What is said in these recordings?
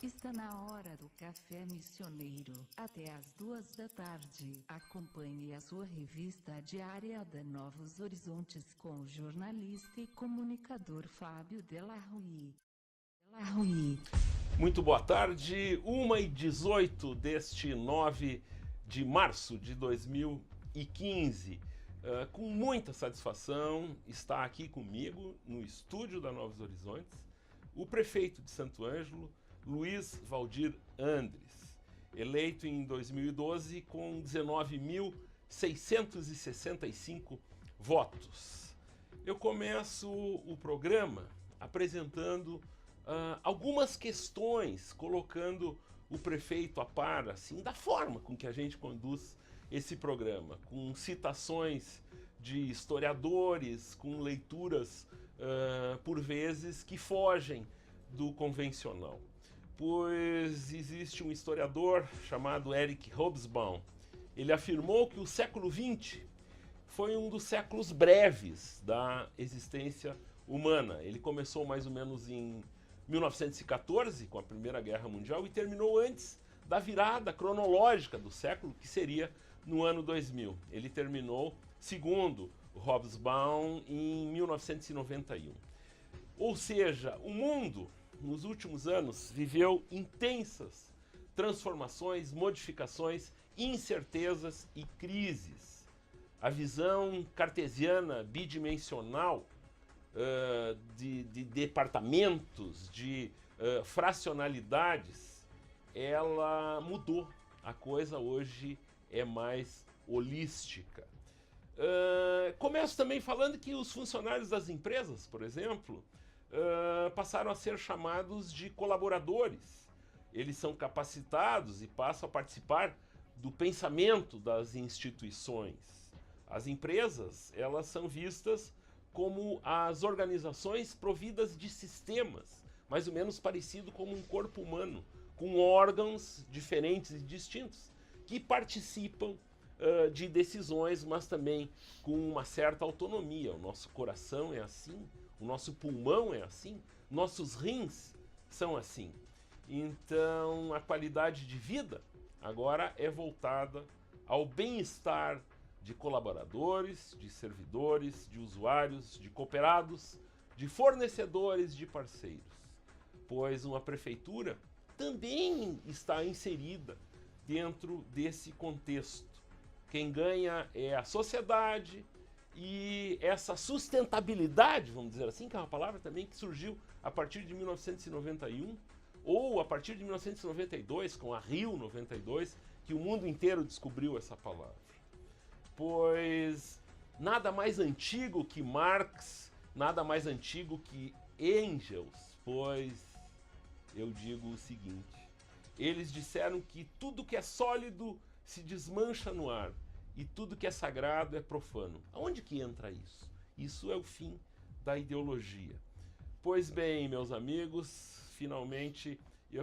Está na hora do Café Missioneiro, até às 2 da tarde. Acompanhe a sua revista diária da Novos Horizontes com o jornalista e comunicador Fábio Delarruy. Muito boa tarde, 1h18 deste 9 de março de 2015. Com muita satisfação está aqui comigo no estúdio da Novos Horizontes o prefeito de Santo Ângelo, Luiz Valdir Andres, eleito em 2012 com 19.665 votos. Eu começo o programa apresentando algumas questões, colocando o prefeito a par, assim, da forma com que a gente conduz esse programa, com citações de historiadores, com leituras, por vezes, que fogem do convencional. Pois existe um historiador chamado Eric Hobsbawm. Ele afirmou que o século XX foi um dos séculos breves da existência humana. Ele começou mais ou menos em 1914, com a Primeira Guerra Mundial, e terminou antes da virada cronológica do século, que seria no ano 2000. Ele terminou, segundo o Hobsbawm, em 1991. Ou seja, o mundo, nos últimos anos, viveu intensas transformações, modificações, incertezas e crises. A visão cartesiana bidimensional de departamentos, de fracionalidades, ela mudou. A coisa hoje é mais holística. Começo também falando que os funcionários das empresas, por exemplo, passaram a ser chamados de colaboradores. Eles são capacitados e passam a participar do pensamento das instituições. As empresas, elas são vistas como as organizações providas de sistemas, mais ou menos parecido como um corpo humano, com órgãos diferentes e distintos, que participam de decisões, mas também com uma certa autonomia. O nosso coração é assim, o nosso pulmão é assim, nossos rins são assim. Então, a qualidade de vida agora é voltada ao bem-estar de colaboradores, de servidores, de usuários, de cooperados, de fornecedores, de parceiros. Pois uma prefeitura também está inserida dentro desse contexto. Quem ganha é a sociedade e essa sustentabilidade, vamos dizer assim, que é uma palavra também que surgiu a partir de 1991 ou a partir de 1992, com a Rio 92, que o mundo inteiro descobriu essa palavra. Pois nada mais antigo que Marx, nada mais antigo que Engels, pois eu digo o seguinte: eles disseram que tudo que é sólido se desmancha no ar e tudo que é sagrado é profano. Aonde que entra isso? Isso é o fim da ideologia. Pois bem, meus amigos, finalmente,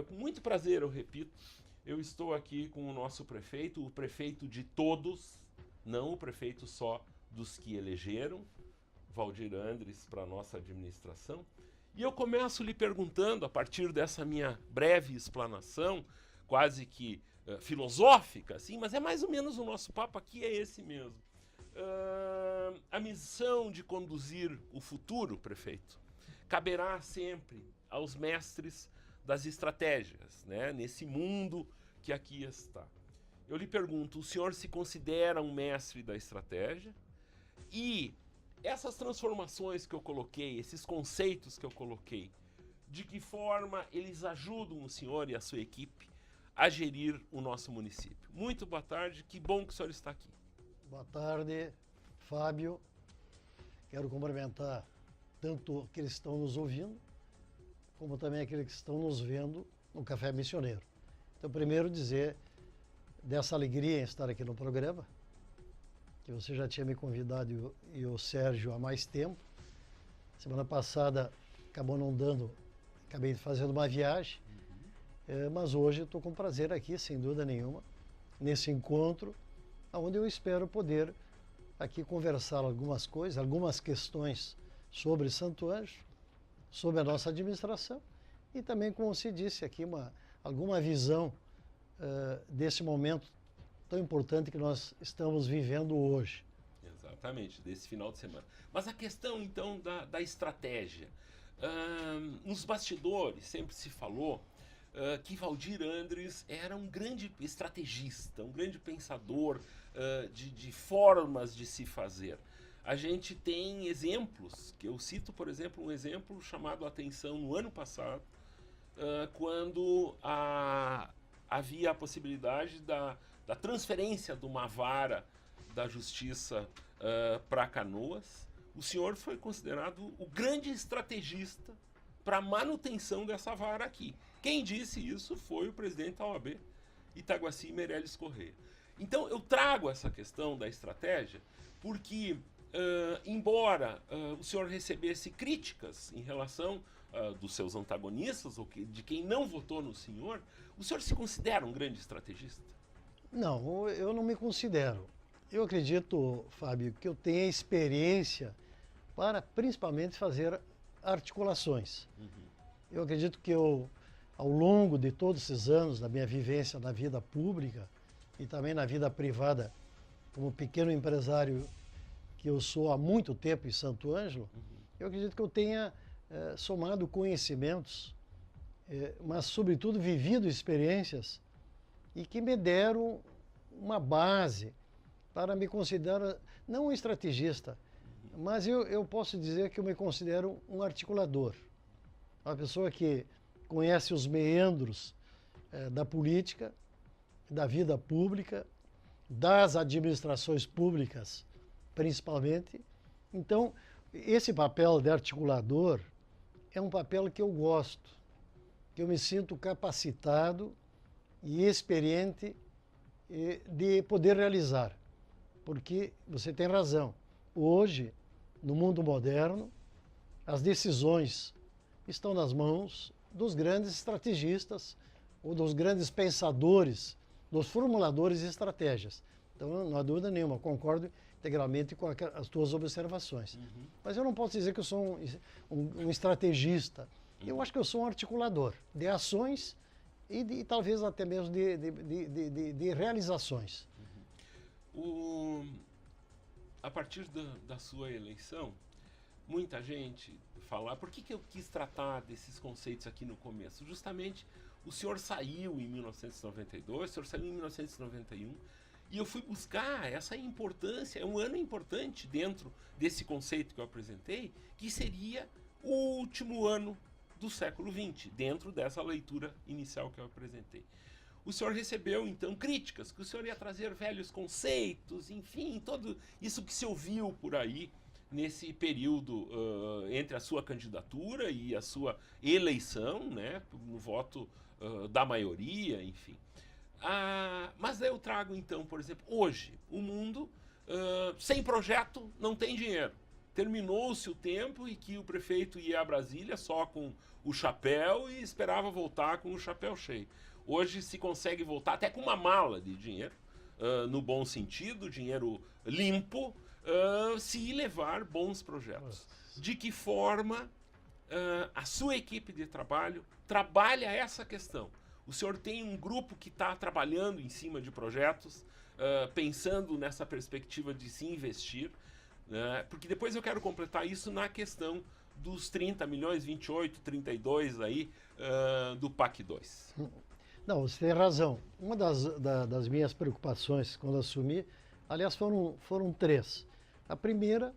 com muito prazer, eu repito, eu estou aqui com o nosso prefeito, o prefeito de todos, não o prefeito só dos que elegeram, Valdir Andres, para a nossa administração. E eu começo lhe perguntando, a partir dessa minha breve explanação, quase que filosófica, assim, mas é mais ou menos o nosso papo aqui, é esse mesmo. A missão de conduzir o futuro, prefeito, caberá sempre aos mestres das estratégias, né, nesse mundo que aqui está. Eu lhe pergunto, o senhor se considera um mestre da estratégia? E essas transformações que eu coloquei, esses conceitos que eu coloquei, de que forma eles ajudam o senhor e a sua equipe a gerir o nosso município? Muito boa tarde, que bom que o senhor está aqui. Boa tarde, Fábio. Quero cumprimentar tanto aqueles que estão nos ouvindo, como também aqueles que estão nos vendo no Café Missioneiro. Então, primeiro dizer dessa alegria em estar aqui no programa, que você já tinha me convidado e o Sérgio há mais tempo. Semana passada acabou não dando, acabei fazendo uma viagem, mas hoje estou com prazer aqui, sem dúvida nenhuma, nesse encontro, onde eu espero poder aqui conversar algumas coisas, algumas questões sobre Santo Ângelo, sobre a nossa administração e também, como se disse aqui, alguma visão desse momento tão importante que nós estamos vivendo hoje. Exatamente, desse final de semana. Mas a questão, então, da estratégia. Nos bastidores sempre se falou que Valdir Andres era um grande estrategista, um grande pensador de formas de se fazer. A gente tem exemplos, que eu cito, por exemplo, um exemplo chamado a atenção no ano passado, quando havia a possibilidade da transferência de uma vara da justiça para Canoas. O senhor foi considerado o grande estrategista para a manutenção dessa vara aqui. Quem disse isso foi o presidente da OAB, Itaguaci Meireles Correia. Então eu trago essa questão da estratégia porque, embora o senhor recebesse críticas em relação dos seus antagonistas, ou de quem não votou no senhor, o senhor se considera um grande estrategista? Não, eu não me considero. Eu acredito, Fábio, que eu tenho experiência para principalmente fazer articulações. Eu acredito que ao longo de todos esses anos da minha vivência na vida pública e também na vida privada, como pequeno empresário que eu sou há muito tempo em Santo Ângelo, eu acredito que eu tenha somado conhecimentos, mas sobretudo vivido experiências e que me deram uma base para me considerar, não um estrategista, mas eu posso dizer que eu me considero um articulador. Uma pessoa que conhece os meandros da política, da vida pública, das administrações públicas, principalmente. Então, esse papel de articulador é um papel que eu gosto, que eu me sinto capacitado e experiente de poder realizar. Porque você tem razão. Hoje, no mundo moderno, as decisões estão nas mãos dos grandes estrategistas ou dos grandes pensadores, dos formuladores de estratégias. Então, não há dúvida nenhuma, concordo integralmente com as tuas observações. Mas eu não posso dizer que eu sou um estrategista. Eu acho que eu sou um articulador de ações e talvez até mesmo de realizações. A partir da sua eleição, muita gente fala, por que eu quis tratar desses conceitos aqui no começo? Justamente, o senhor saiu em 1992, o senhor saiu em 1991, e eu fui buscar essa importância, é um ano importante dentro desse conceito que eu apresentei, que seria o último ano do século XX, dentro dessa leitura inicial que eu apresentei. O senhor recebeu, então, críticas, que o senhor ia trazer velhos conceitos, enfim, tudo isso que se ouviu por aí nesse período entre a sua candidatura e a sua eleição, né, no voto da maioria, enfim. Mas eu trago, então, por exemplo, hoje, o mundo, sem projeto, não tem dinheiro. Terminou-se o tempo em que o prefeito ia a Brasília só com o chapéu e esperava voltar com o chapéu cheio. Hoje se consegue voltar até com uma mala de dinheiro, no bom sentido, dinheiro limpo, se levar bons projetos. De que forma a sua equipe de trabalho trabalha essa questão? O senhor tem um grupo que está trabalhando em cima de projetos, pensando nessa perspectiva de se investir, porque depois eu quero completar isso na questão dos 30 milhões, 28, 32 aí, do PAC 2. Não, você tem razão. Uma das minhas preocupações quando assumi, aliás, foram três. A primeira,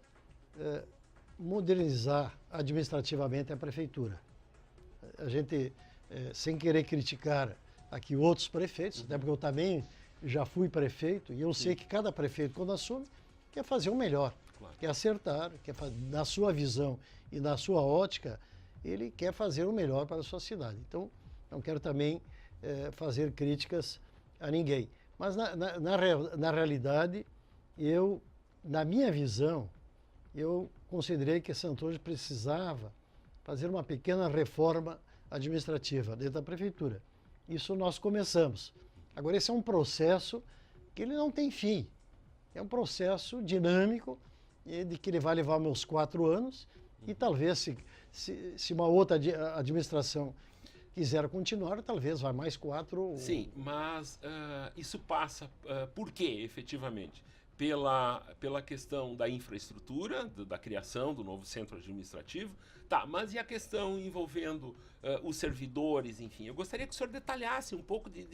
modernizar administrativamente a prefeitura. A gente, sem querer criticar aqui outros prefeitos, até porque eu também já fui prefeito, e eu sei que cada prefeito, quando assume, quer fazer o melhor, quer acertar, na sua visão e na sua ótica, ele quer fazer o melhor para a sua cidade. Então, não quero também fazer críticas a ninguém. Mas, na realidade, na minha visão, eu considerei que Santo Ângelo precisava fazer uma pequena reforma administrativa dentro da prefeitura. Isso nós começamos. Agora, esse é um processo que ele não tem fim. É um processo dinâmico, de que ele vai levar meus 4 anos, e talvez, se uma outra administração quiser continuar, talvez vai mais 4. Sim, mas isso passa por quê, efetivamente? Pela questão da infraestrutura, da criação do novo centro administrativo. Tá, mas e a questão envolvendo os servidores, enfim? Eu gostaria que o senhor detalhasse um pouco de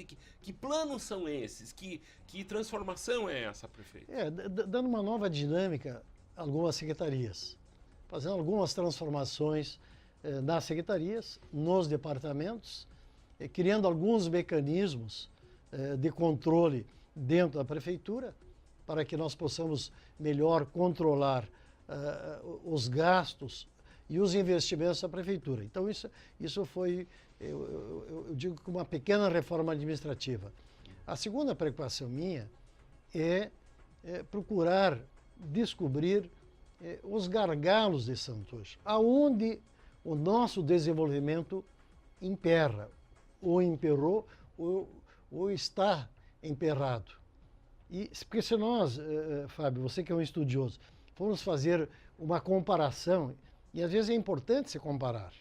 que planos são esses, que transformação é essa, prefeito? Dando uma nova dinâmica a algumas secretarias, fazendo algumas transformações nas secretarias, nos departamentos, criando alguns mecanismos de controle dentro da prefeitura, para que nós possamos melhor controlar os gastos e os investimentos da prefeitura. Então, isso foi, eu digo que uma pequena reforma administrativa. A segunda preocupação minha é procurar descobrir os gargalos de Santos, aonde o nosso desenvolvimento emperra, ou emperrou, ou está emperrado. Porque se nós, Fábio, você que é um estudioso, formos fazer uma comparação, e às vezes é importante se comparar.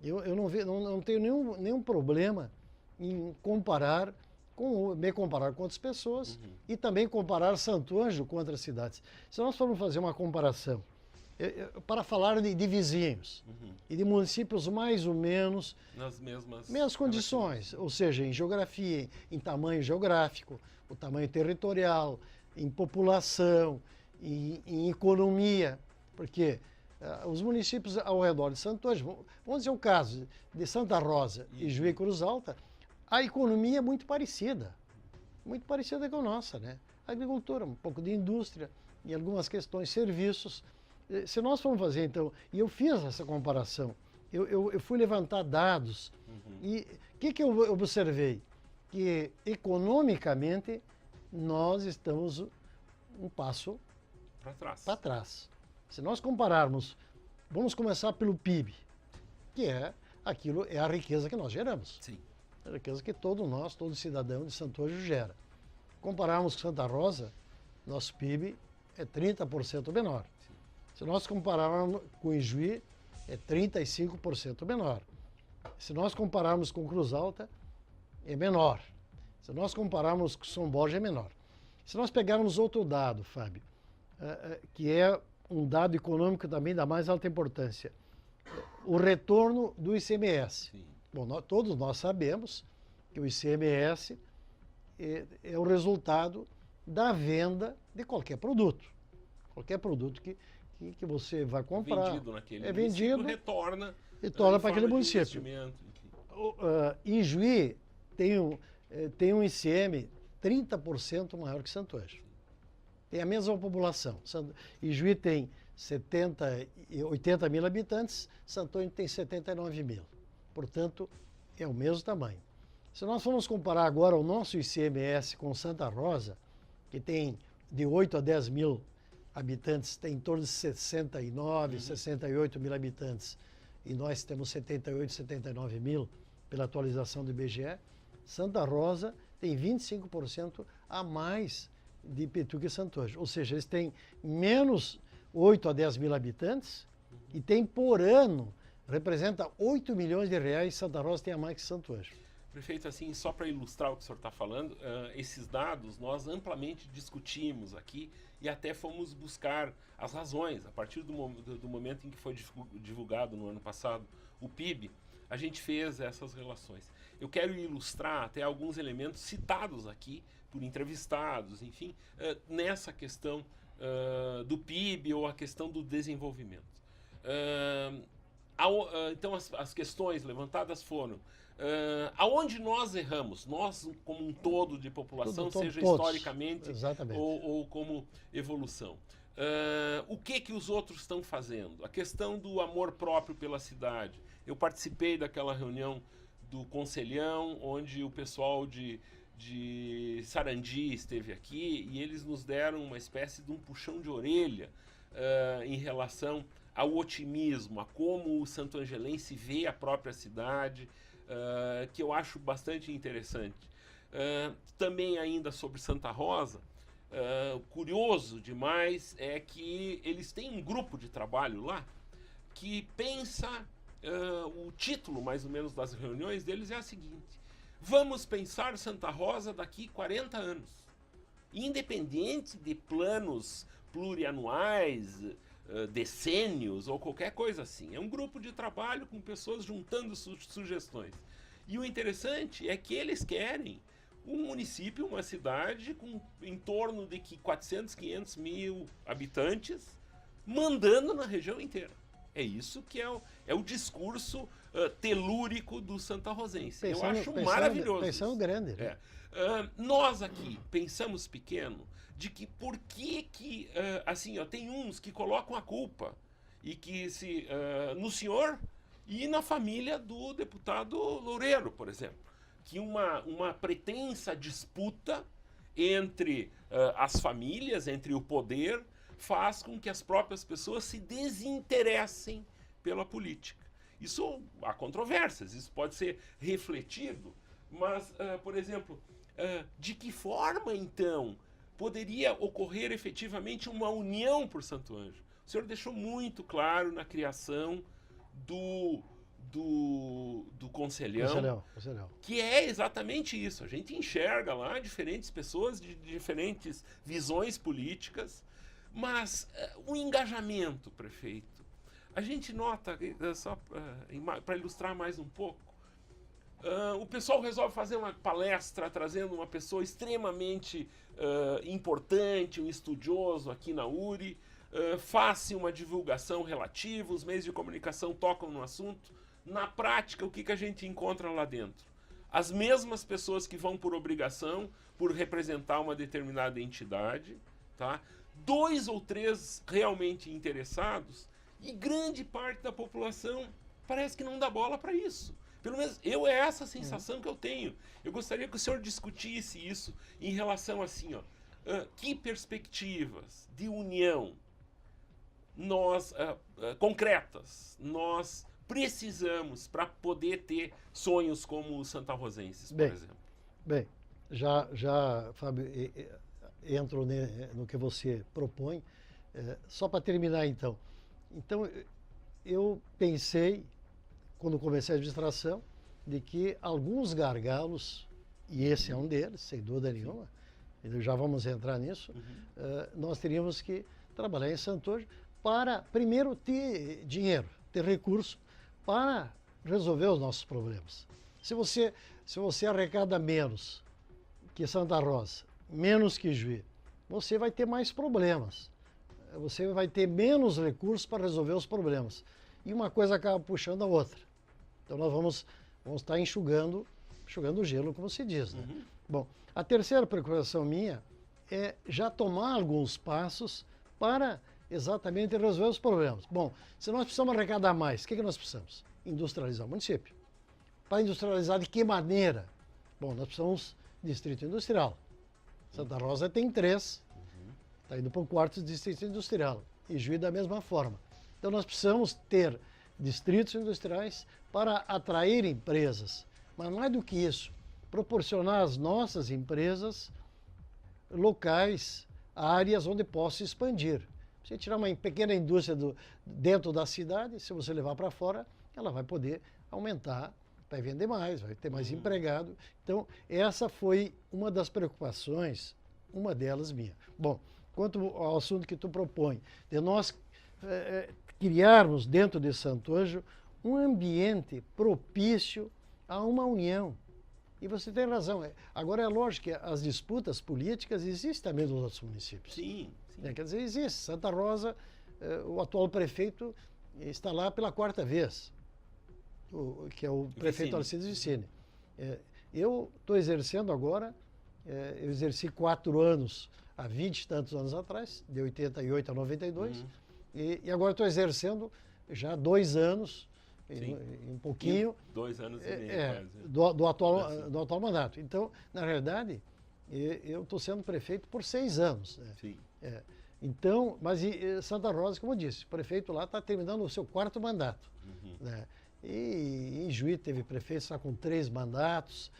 Eu não tenho nenhum problema em me comparar com outras pessoas e também comparar Santo Ângelo com outras cidades. Se nós formos fazer uma comparação, para falar de vizinhos e de municípios mais ou menos nas mesmas condições, ou seja, em geografia, em tamanho geográfico, o tamanho territorial, em população, em economia, porque os municípios ao redor de Santo Ângelo, vamos dizer o caso de Santa Rosa e Juiz de Cruz Alta, a economia é muito parecida com a nossa, né? Agricultura, um pouco de indústria, em algumas questões, serviços. Se nós formos fazer, então, e eu fiz essa comparação, eu fui levantar dados, e o que eu observei? Que economicamente nós estamos um passo para trás. Se nós compararmos, vamos começar pelo PIB, que é a riqueza que nós geramos. Sim. A riqueza que todo cidadão de Santo Ângelo gera. Compararmos com Santa Rosa, nosso PIB é 30% menor. Sim. Se nós compararmos com Ijuí, é 35% menor. Se nós compararmos com Cruz Alta, é menor. Se nós compararmos com São Borja, é menor. Se nós pegarmos outro dado, Fábio, que é um dado econômico também da mais alta importância, o retorno do ICMS. Sim. Bom, todos nós sabemos que o ICMS é o resultado da venda de qualquer produto. Qualquer produto que você vai comprar. Vendido naquele é município, vendido, retorna para aquele município. Ijuí tem um ICM 30% maior que Santo Ângelo. Tem a mesma população. Ijuí tem 80 mil habitantes, Santo Ângelo tem 79 mil. Portanto, é o mesmo tamanho. Se nós formos comparar agora o nosso ICMS com Santa Rosa, que tem de 8 a 10 mil habitantes, tem em torno de 69, 68 mil habitantes, e nós temos 78, 79 mil pela atualização do IBGE, Santa Rosa tem 25% a mais de IPTU que Santo Ângelo. Ou seja, eles têm menos 8 a 10 mil habitantes e tem por ano, representa 8 milhões de reais, Santa Rosa tem a mais que Santo Ângelo. Prefeito, assim, só para ilustrar o que o senhor está falando, esses dados nós amplamente discutimos aqui e até fomos buscar as razões. A partir do momento em que foi divulgado no ano passado o PIB, a gente fez essas relações. Eu quero ilustrar até alguns elementos citados aqui por entrevistados, enfim, nessa questão do PIB ou a questão do desenvolvimento. Então, as questões levantadas foram aonde nós erramos, nós como um todo de população, seja todos, historicamente ou como evolução. O que os outros estão fazendo? A questão do amor próprio pela cidade. Eu participei daquela reunião do Conselhão, onde o pessoal de Sarandi esteve aqui e eles nos deram uma espécie de um puxão de orelha em relação ao otimismo, a como o santo-angelense vê a própria cidade, que eu acho bastante interessante. Também ainda sobre Santa Rosa, curioso demais é que eles têm um grupo de trabalho lá que pensa o título, mais ou menos, das reuniões deles é a seguinte: vamos pensar Santa Rosa daqui 40 anos. Independente de planos plurianuais, decênios ou qualquer coisa assim. É um grupo de trabalho com pessoas juntando sugestões. E o interessante é que eles querem um município, uma cidade com em torno de 400, 500 mil habitantes, mandando na região inteira. É isso que é o discurso telúrico do santarrosense. Eu acho maravilhoso. Pensando grande. Né? Nós aqui pensamos pequeno, de que por que assim, tem uns que colocam a culpa e que no senhor e na família do deputado Loureiro, por exemplo, que uma pretensa disputa entre as famílias, entre o poder, faz com que as próprias pessoas se desinteressem pela política. Isso há controvérsias, isso pode ser refletido, mas, por exemplo, de que forma, então, poderia ocorrer efetivamente uma união por Santo Ângelo? O senhor deixou muito claro na criação do Conselhão, que é exatamente isso. A gente enxerga lá diferentes pessoas de diferentes visões políticas, mas o engajamento, prefeito, a gente nota, só para ilustrar mais um pouco, o pessoal resolve fazer uma palestra trazendo uma pessoa extremamente importante, um estudioso aqui na URI, faz-se uma divulgação relativa, os meios de comunicação tocam no assunto. Na prática, o que a gente encontra lá dentro? As mesmas pessoas que vão por obrigação, por representar uma determinada entidade, tá? 2 ou 3 realmente interessados, e grande parte da população parece que não dá bola para isso. Pelo menos é essa a sensação que eu tenho. Eu gostaria que o senhor discutisse isso em relação assim, que perspectivas de união concretas nós precisamos para poder ter sonhos como os santarrosenses, por exemplo. Bem, já Fábio, entro no que você propõe. Só para terminar, então. Então, eu pensei, quando comecei a administração, de que alguns gargalos, e esse é um deles, sem dúvida nenhuma, já vamos entrar nisso, nós teríamos que trabalhar em Santo Ângelo para, primeiro, ter dinheiro, ter recurso para resolver os nossos problemas. Se você arrecada menos que Santa Rosa, menos que Juí, você vai ter mais problemas. Você vai ter menos recursos para resolver os problemas. E uma coisa acaba puxando a outra. Então nós vamos estar enxugando o gelo, como se diz. Né? Bom, a terceira preocupação minha é já tomar alguns passos para exatamente resolver os problemas. Bom, se nós precisamos arrecadar mais, o que nós precisamos? Industrializar o município. Para industrializar de que maneira? Bom, nós precisamos de distrito industrial. Santa Rosa tem 3, está indo para o 4º distrito industrial. E Juí da mesma forma. Então nós precisamos ter distritos industriais para atrair empresas. Mas mais do que isso, proporcionar às nossas empresas locais, áreas onde possa expandir. Você tirar uma pequena indústria dentro da cidade, se você levar para fora, ela vai poder aumentar, vai vender mais, vai ter mais empregado. Então, essa foi uma das preocupações, uma delas minha. Bom, quanto ao assunto que tu propõe, de nós criarmos dentro de Santo Ângelo um ambiente propício a uma união. E você tem razão. Agora, é lógico que as disputas políticas existem também nos outros municípios. Sim. Quer dizer, existe. Santa Rosa, o atual prefeito está lá pela 4ª vez, que é o prefeito Alcides Vicini. Eu estou exercendo agora, eu exerci 4 anos, há 20 e tantos anos atrás, de 88 a 92, e agora estou exercendo já 2 anos, um pouquinho. 2 anos e meio, do atual mandato. Então, na realidade, eu estou sendo prefeito por 6 anos. Né? Sim. Então, mas Santa Rosa, como eu disse, o prefeito lá está terminando o seu 4º mandato. Né? E em Juí teve prefeito só com 3 mandatos,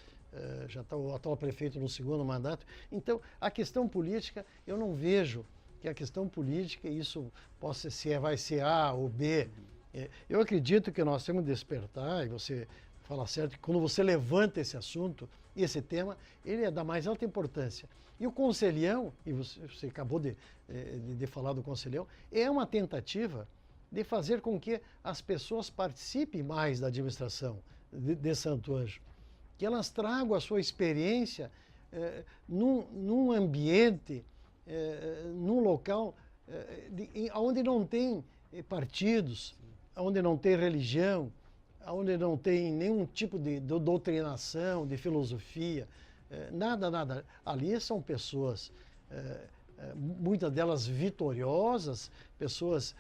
já está o atual prefeito no 2º mandato. Então, a questão política, eu não vejo que a questão política, isso vai ser A ou B, Eu acredito que nós temos que despertar, e você fala certo, que quando você levanta esse assunto, esse tema, ele é da mais alta importância. E o conselhão, e você acabou de falar do conselhão, é uma tentativa de fazer com que as pessoas participem mais da administração de Santo Ângelo, que elas tragam a sua experiência num ambiente, num local onde não tem partidos, onde não tem religião, onde não tem nenhum tipo de doutrinação, de filosofia, nada. Ali são pessoas, muitas delas vitoriosas, pessoas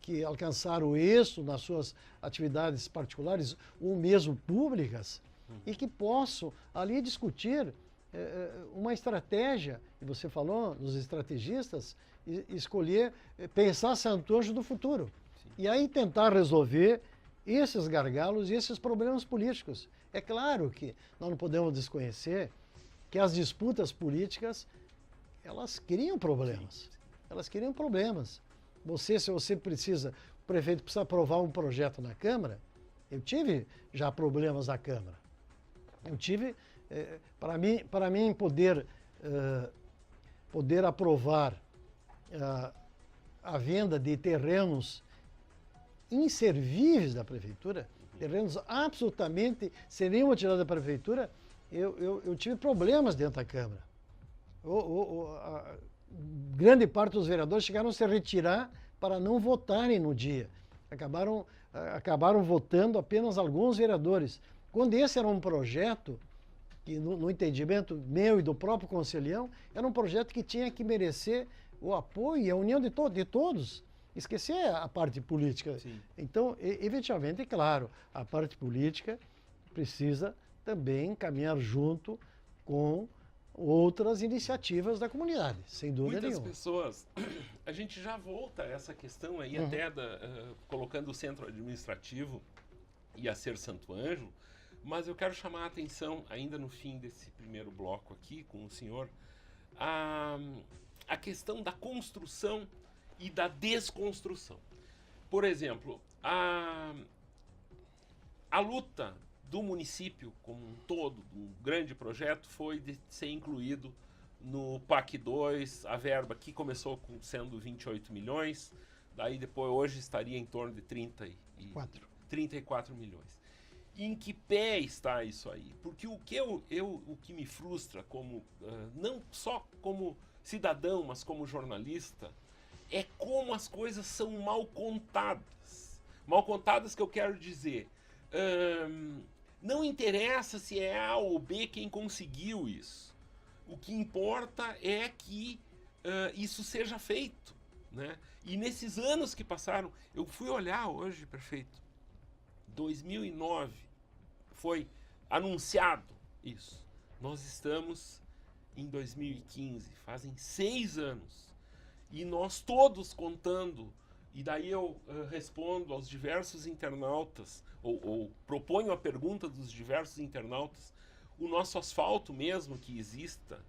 que alcançaram êxito nas suas atividades particulares ou mesmo públicas, e que possam ali discutir uma estratégia, e você falou dos estrategistas, escolher, pensar Santo Ângelo do futuro. Sim. E aí tentar resolver esses gargalos e esses problemas políticos. É claro que nós não podemos desconhecer que as disputas políticas, elas criam problemas. Elas criam problemas. Se você precisa, o prefeito precisa aprovar um projeto na Câmara, eu tive já problemas na Câmara. Eu tive, para mim poder aprovar a venda de terrenos inservíveis da prefeitura, terrenos absolutamente sem nenhuma utilidade da prefeitura, eu tive problemas dentro da Câmara. Grande parte dos vereadores chegaram a se retirar para não votarem no dia. Acabaram votando apenas alguns vereadores. Quando esse era um projeto, que no entendimento meu e do próprio conselhão, era um projeto que tinha que merecer o apoio e a união de todos. Esquecer a parte política. Sim. Então, efetivamente, é claro, a parte política precisa também caminhar junto com outras iniciativas da comunidade, sem dúvida nenhuma. Muitas pessoas, a gente já volta a essa questão aí, até colocando o centro administrativo e a ser Santo Ângelo, mas eu quero chamar a atenção, ainda no fim desse primeiro bloco aqui com o senhor, a questão da construção e da desconstrução. Por exemplo, a luta do município como um todo, um grande projeto, foi de ser incluído no PAC 2, a verba que começou sendo 28 milhões, daí depois hoje estaria em torno de 34 milhões. E em que pé está isso aí? Porque o que me frustra, como não só como cidadão, mas como jornalista, é como as coisas são mal contadas. Mal contadas que eu quero dizer, não interessa se é A ou B quem conseguiu isso. O que importa é que isso seja feito, né? E nesses anos que passaram, eu fui olhar hoje, prefeito, 2009 foi anunciado isso. Nós estamos em 2015, fazem 6 anos. E nós todos contando, e daí eu respondo aos diversos internautas, ou proponho a pergunta dos diversos internautas, o nosso asfalto mesmo que exista.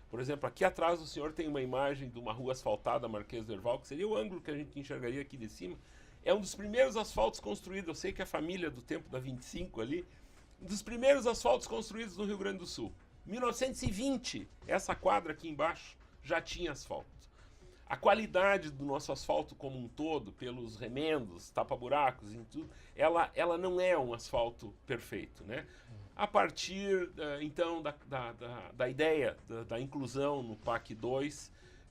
Por exemplo, aqui atrás do senhor tem uma imagem de uma rua asfaltada, Marquês do Herval, que seria o ângulo que a gente enxergaria aqui de cima. É um dos primeiros asfaltos construídos, eu sei que a família do tempo da 25 ali, um dos primeiros asfaltos construídos no Rio Grande do Sul. 1920, essa quadra aqui embaixo já tinha asfalto. A qualidade do nosso asfalto como um todo, pelos remendos, tapa-buracos e tudo, ela não é um asfalto perfeito, né? A partir, então, da ideia da inclusão no PAC 2,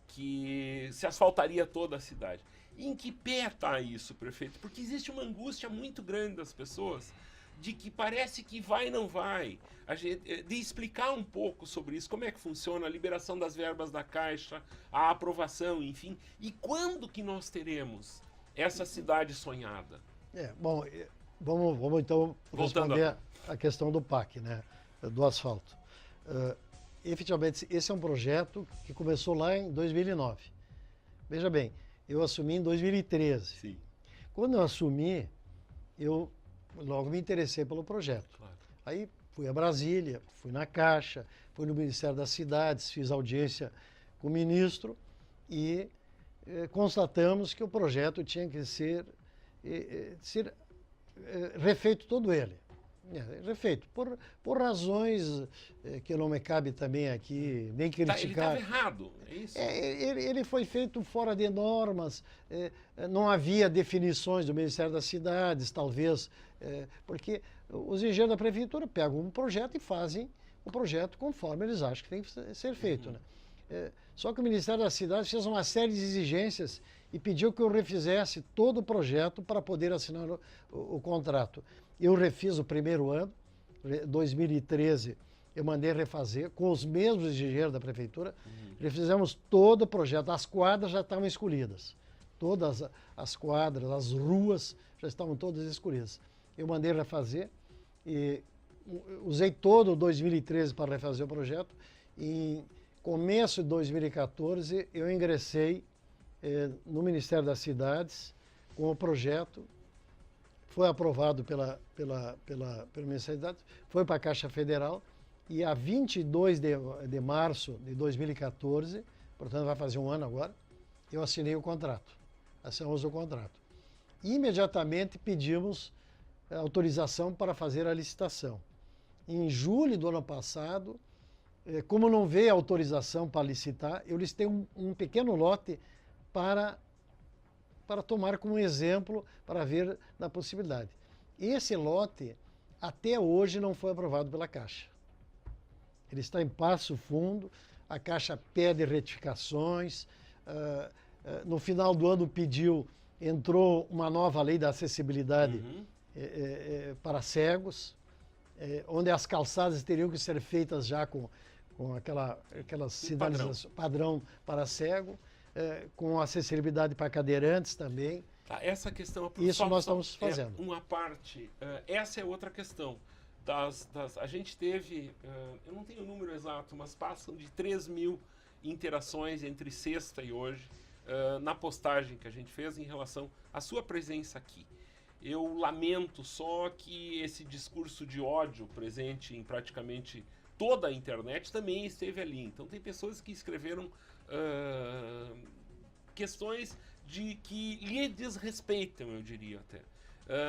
que se asfaltaria toda a cidade. E em que pé está isso, prefeito? Porque existe uma angústia muito grande das pessoas de que parece que vai e não vai. De explicar um pouco sobre isso, como é que funciona a liberação das verbas da Caixa, a aprovação, enfim. E quando que nós teremos essa cidade sonhada? Bom, vamos então responder a questão do PAC, né, do asfalto. Efetivamente, esse é um projeto que começou lá em 2009. Veja bem, eu assumi em 2013. Sim. Quando eu assumi, eu logo me interessei pelo projeto. Claro. Aí fui a Brasília, fui na Caixa, fui no Ministério das Cidades, fiz audiência com o ministro e constatamos que o projeto tinha que ser ser refeito todo ele. Refeito, por razões que não me cabe também aqui nem criticar. Ele estava errado, é isso? Ele foi feito fora de normas, não havia definições do Ministério das Cidades, talvez, porque os engenheiros da prefeitura pegam um projeto e fazem o projeto conforme eles acham que tem que ser feito. Né? Só que o Ministério das Cidades fez uma série de exigências e pediu que eu refizesse todo o projeto para poder assinar o contrato. Eu refiz o primeiro ano, 2013, eu mandei refazer com os mesmos engenheiros da prefeitura. Refizemos todo o projeto, as quadras já estavam escolhidas. Todas as quadras, as ruas já estavam todas escolhidas. Eu mandei refazer e usei todo o 2013 para refazer o projeto. Em começo de 2014, eu ingressei no Ministério das Cidades com o projeto. Foi aprovado pelo Ministério das Cidades, foi para a Caixa Federal e a 22 de março de 2014, portanto vai fazer um ano agora, eu assinei o contrato. Assinamos o contrato. Imediatamente pedimos autorização para fazer a licitação. Em julho do ano passado, como não veio autorização para licitar, eu licitei um pequeno lote para tomar como exemplo, para ver na possibilidade. Esse lote, até hoje, não foi aprovado pela Caixa. Ele está em Passo Fundo, a Caixa pede retificações, no final do ano entrou uma nova lei da acessibilidade para cegos, onde as calçadas teriam que ser feitas já com aquelas sinalizações padrão para cego, com acessibilidade para cadeirantes também. Tá, essa questão... Isso nós estamos fazendo. Uma parte. Essa é outra questão. A gente teve, eu não tenho o número exato, mas passam de 3.000 interações entre sexta e hoje, na postagem que a gente fez em relação à sua presença aqui. Eu lamento só que esse discurso de ódio presente em praticamente toda a internet também esteve ali. Então tem pessoas que escreveram questões de que lhe desrespeitam, eu diria até.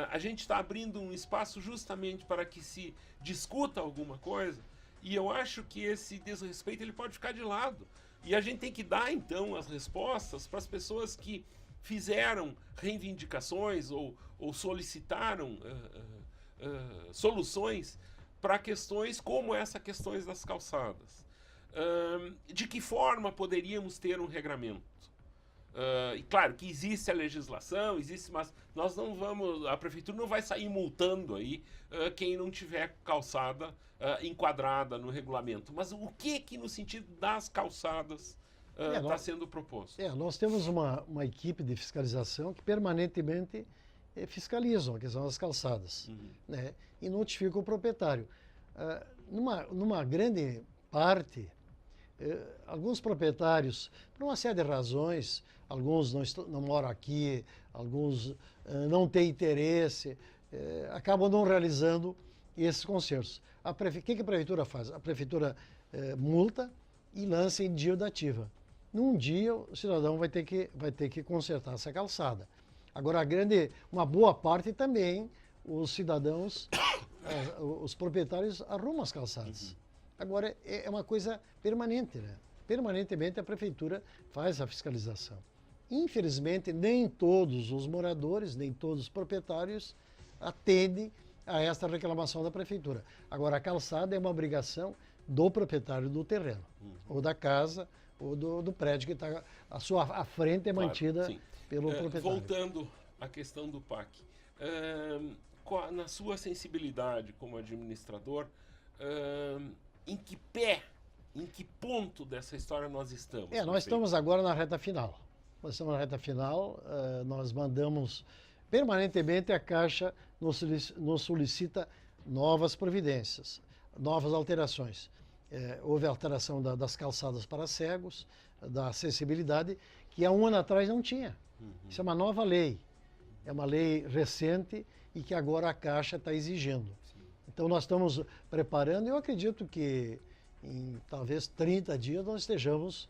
A gente está abrindo um espaço justamente para que se discuta alguma coisa, e eu acho que esse desrespeito ele pode ficar de lado. E a gente tem que dar, então, as respostas para as pessoas que fizeram reivindicações ou solicitaram soluções para questões como essa questões das calçadas. De que forma poderíamos ter um regramento? E claro que existe a legislação, mas nós não vamos, a prefeitura não vai sair multando aí quem não tiver calçada enquadrada no regulamento. Mas o que no sentido das calçadas está sendo proposto? Nós temos uma equipe de fiscalização que permanentemente fiscalizam a questão das calçadas, né, e notificam o proprietário. Numa grande parte, alguns proprietários, por uma série de razões, alguns não moram aqui, alguns não têm interesse, acabam não realizando esses consertos. O que a prefeitura faz? A prefeitura multa e lança em dívida ativa. Num dia, o cidadão vai ter que consertar essa calçada. Agora, uma boa parte também, os cidadãos, os proprietários arrumam as calçadas. Agora, é uma coisa permanente, né? Permanentemente a prefeitura faz a fiscalização. Infelizmente, nem todos os moradores, nem todos os proprietários atendem a esta reclamação da prefeitura. Agora, a calçada é uma obrigação do proprietário do terreno, ou da casa, ou do prédio que está à frente, é mantida pelo proprietário. Voltando à questão do PAC, na sua sensibilidade como administrador, em que ponto dessa história nós estamos? Nós estamos agora na reta final. Nós mandamos permanentemente, a Caixa nos solicita novas providências, novas alterações. Houve alteração das calçadas para cegos, da acessibilidade, que há um ano atrás não tinha. Isso é uma nova lei. É uma lei recente e que agora a Caixa está exigindo. Então nós estamos preparando, e eu acredito que em talvez 30 dias nós estejamos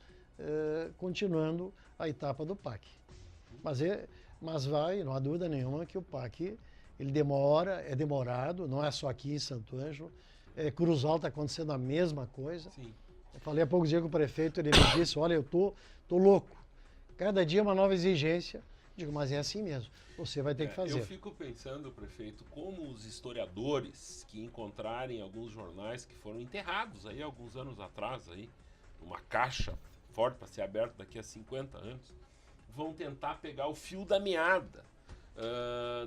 continuando a etapa do PAC. Mas mas não há dúvida nenhuma que o PAC, ele é demorado, não é só aqui em Santo Ângelo, Cruz Alta acontecendo a mesma coisa. Sim. Eu falei há poucos dias com o prefeito, ele me disse, olha, eu tô louco, cada dia uma nova exigência. Digo, mas é assim mesmo, você vai ter que fazer. Eu fico pensando, prefeito, como os historiadores que encontrarem alguns jornais que foram enterrados aí alguns anos atrás, aí, numa caixa forte para ser aberta daqui a 50 anos, vão tentar pegar o fio da meada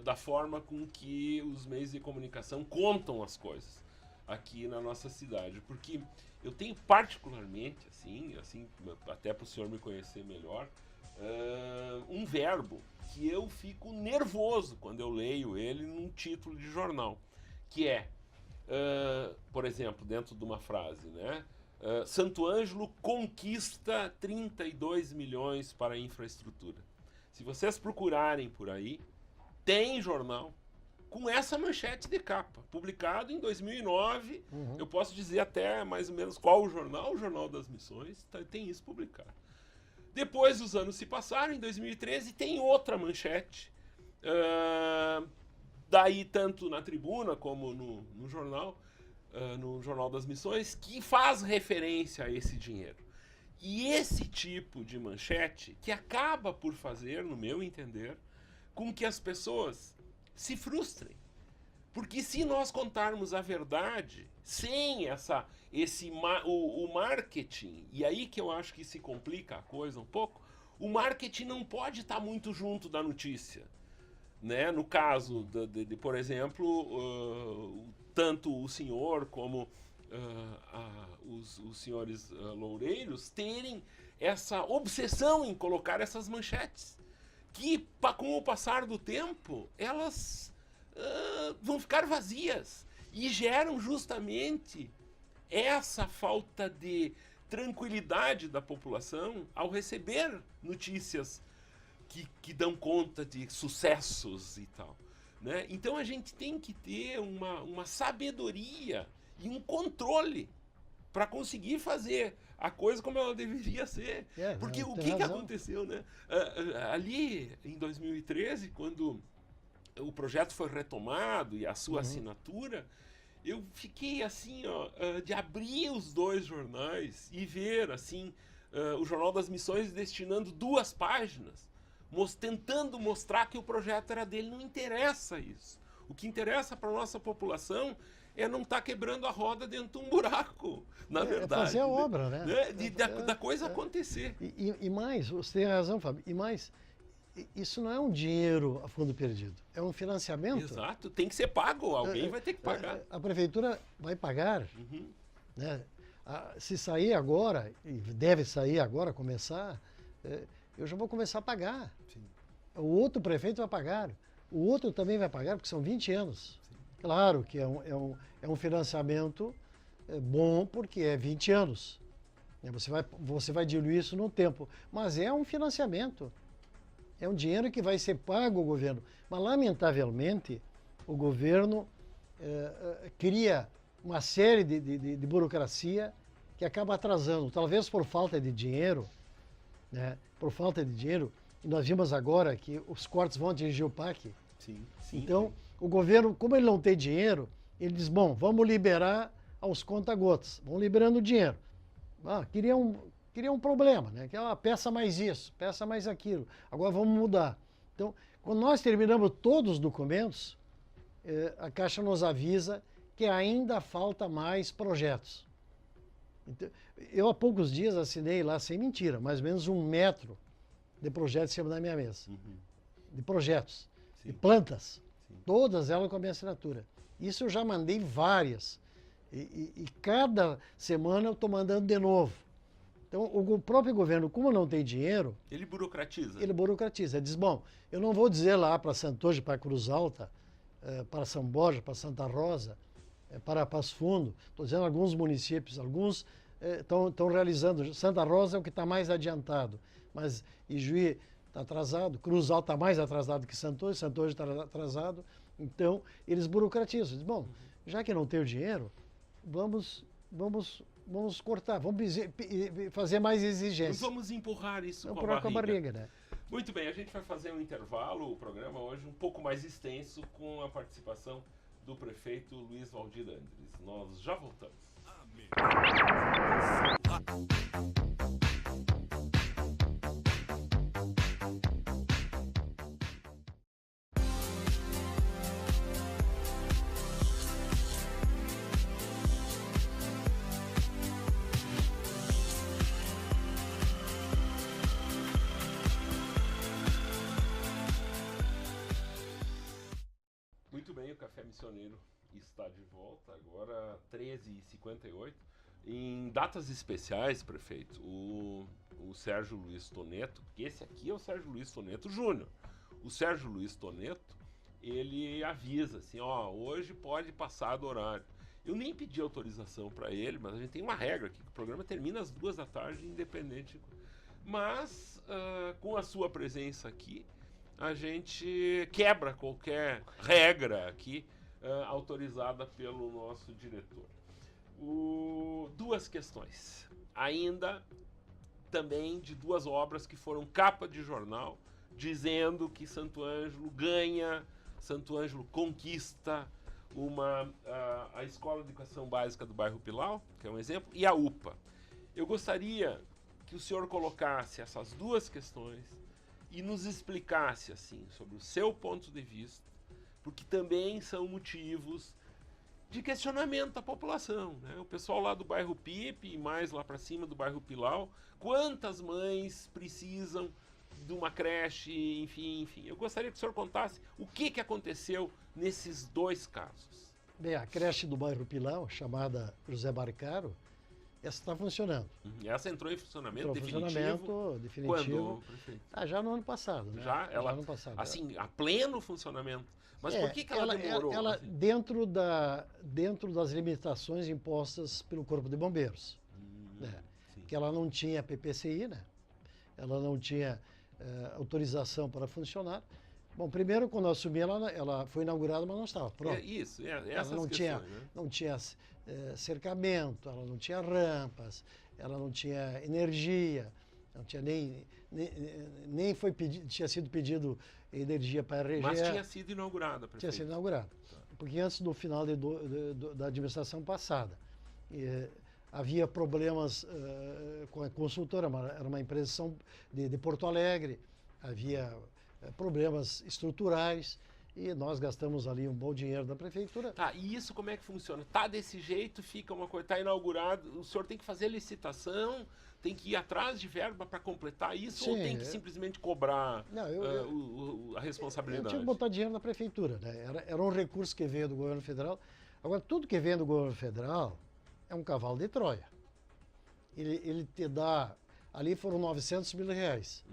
da forma com que os meios de comunicação contam as coisas aqui na nossa cidade. Porque eu tenho particularmente, assim até para o senhor me conhecer melhor, um verbo que eu fico nervoso quando eu leio ele num título de jornal, que é, por exemplo, dentro de uma frase, né? Santo Ângelo conquista 32 milhões para a infraestrutura. Se vocês procurarem por aí, tem jornal com essa manchete de capa, publicado em 2009. Eu posso dizer até mais ou menos qual o Jornal das Missões, tem isso publicado. Depois os anos se passaram, em 2013 tem outra manchete, daí tanto na Tribuna como no Jornal das Missões, que faz referência a esse dinheiro. E esse tipo de manchete que acaba por fazer, no meu entender, com que as pessoas se frustrem. Porque se nós contarmos a verdade, sem o marketing, e aí que eu acho que se complica a coisa um pouco, o marketing não pode estar muito junto da notícia. Né? No caso, por exemplo, tanto o senhor como os senhores loureiros terem essa obsessão em colocar essas manchetes, que com o passar do tempo, elas vão ficar vazias e geram justamente essa falta de tranquilidade da população ao receber notícias que dão conta de sucessos e tal. Né? Então a gente tem que ter uma sabedoria e um controle para conseguir fazer a coisa como ela deveria ser. Porque o que aconteceu, né? Ali em 2013, quando o projeto foi retomado e a sua assinatura, eu fiquei assim, de abrir os dois jornais e ver assim o Jornal das Missões destinando 2 páginas, tentando mostrar que o projeto era dele. Não interessa isso. O que interessa para a nossa população é não estar quebrando a roda dentro de um buraco, na verdade. É fazer a obra, né? Da coisa acontecer. E mais, você tem razão, Fábio, e mais, isso não é um dinheiro a fundo perdido, é um financiamento. Exato, tem que ser pago, alguém vai ter que pagar. A prefeitura vai pagar, né? Se sair agora, e deve sair agora, começar, eu já vou começar a pagar. Sim. O outro prefeito vai pagar, o outro também vai pagar, porque são 20 anos. Sim. Claro que é um financiamento bom, porque é 20 anos. Você vai diluir isso no tempo, mas é um financiamento. É um dinheiro que vai ser pago ao governo. Mas, lamentavelmente, o governo cria uma série de burocracia que acaba atrasando. Talvez por falta de dinheiro, né? Por falta de dinheiro, e nós vimos agora que os cortes vão atingir o PAC. Sim, então, o governo, como ele não tem dinheiro, ele diz, bom, vamos liberar aos conta-gotas. Vão liberando o dinheiro. Queria um problema, né? Aquela peça mais isso, peça mais aquilo. Agora vamos mudar. Então, quando nós terminamos todos os documentos, a Caixa nos avisa que ainda falta mais projetos. Então, eu há poucos dias assinei lá, sem mentira, mais ou menos 1 metro de projetos em cima da minha mesa. De projetos, de plantas, todas elas com a minha assinatura. Isso eu já mandei várias. E cada semana eu estou mandando de novo. Então, o próprio governo, como não tem dinheiro... Ele burocratiza. Ele burocratiza. Ele diz, bom, eu não vou dizer lá para Santo Ângelo, para Cruz Alta, para São Borja, para Santa Rosa, para Passo Fundo. Estou dizendo alguns municípios, alguns estão realizando. Santa Rosa é o que está mais adiantado. Mas Ijuí está atrasado, Cruz Alta está mais atrasado que Santo Ângelo está atrasado. Então, eles burocratizam. Diz, bom, já que não tem o dinheiro, vamos cortar, vamos fazer mais exigências. Vamos empurrar isso com a barriga. Com a barriga, né? Muito bem, a gente vai fazer um intervalo, o programa hoje um pouco mais extenso, com a participação do prefeito Luiz Valdir Andres. Nós já voltamos. Muito bem, o Café Missioneiro está de volta, agora 13h58. Em datas especiais, prefeito, o Sérgio Luiz Toneto, que esse aqui é o Sérgio Luiz Toneto Júnior. O Sérgio Luiz Toneto, ele avisa assim, ó, hoje pode passar do horário. Eu nem pedi autorização para ele, mas a gente tem uma regra aqui, que o programa termina às 2 da tarde, independente. Mas, com a sua presença aqui, a gente quebra qualquer regra aqui autorizada pelo nosso diretor. Duas questões. Ainda também de duas obras que foram capa de jornal, dizendo que Santo Ângelo ganha, Santo Ângelo conquista a Escola de Educação Básica do bairro Pilau, que é um exemplo, e a UPA. Eu gostaria que o senhor colocasse essas duas questões e nos explicasse assim sobre o seu ponto de vista, porque também são motivos de questionamento da população, né? O pessoal lá do bairro Pipe e mais lá para cima do bairro Pilau, quantas mães precisam de uma creche, enfim. Eu gostaria que o senhor contasse o que aconteceu nesses dois casos. Bem, a creche do bairro Pilau, chamada José Barcaro, essa está funcionando. Essa entrou em funcionamento definitivo. Quando, prefeito? Já no ano passado, né? Já no ano passado. Assim, a pleno funcionamento. Mas por que ela demorou? Ela assim? dentro das limitações impostas pelo Corpo de Bombeiros. Né? Que ela não tinha PPCI, né? Ela não tinha autorização para funcionar. Bom, primeiro, quando eu assumi, ela foi inaugurada, mas não estava pronta. Essas questões, né? Não tinha cercamento, ela não tinha rampas, ela não tinha energia, não tinha nem tinha sido pedido energia para a RGE. Mas tinha sido inaugurada, prefeito. Tinha sido inaugurada. Tá. Porque antes do final da administração passada, havia problemas com a consultora, era uma empresa de Porto Alegre, havia problemas estruturais, e nós gastamos ali um bom dinheiro da prefeitura. Tá, e isso como é que funciona? Tá desse jeito, fica uma coisa, tá inaugurado, o senhor tem que fazer licitação, tem que ir atrás de verba para completar isso, Sim, ou tem que simplesmente cobrar a responsabilidade? Eu tinha que botar dinheiro na prefeitura, né? Era um recurso que veio do governo federal. Agora, tudo que vem do governo federal é um cavalo de Troia. Ele te dá... Ali foram 900 mil reais.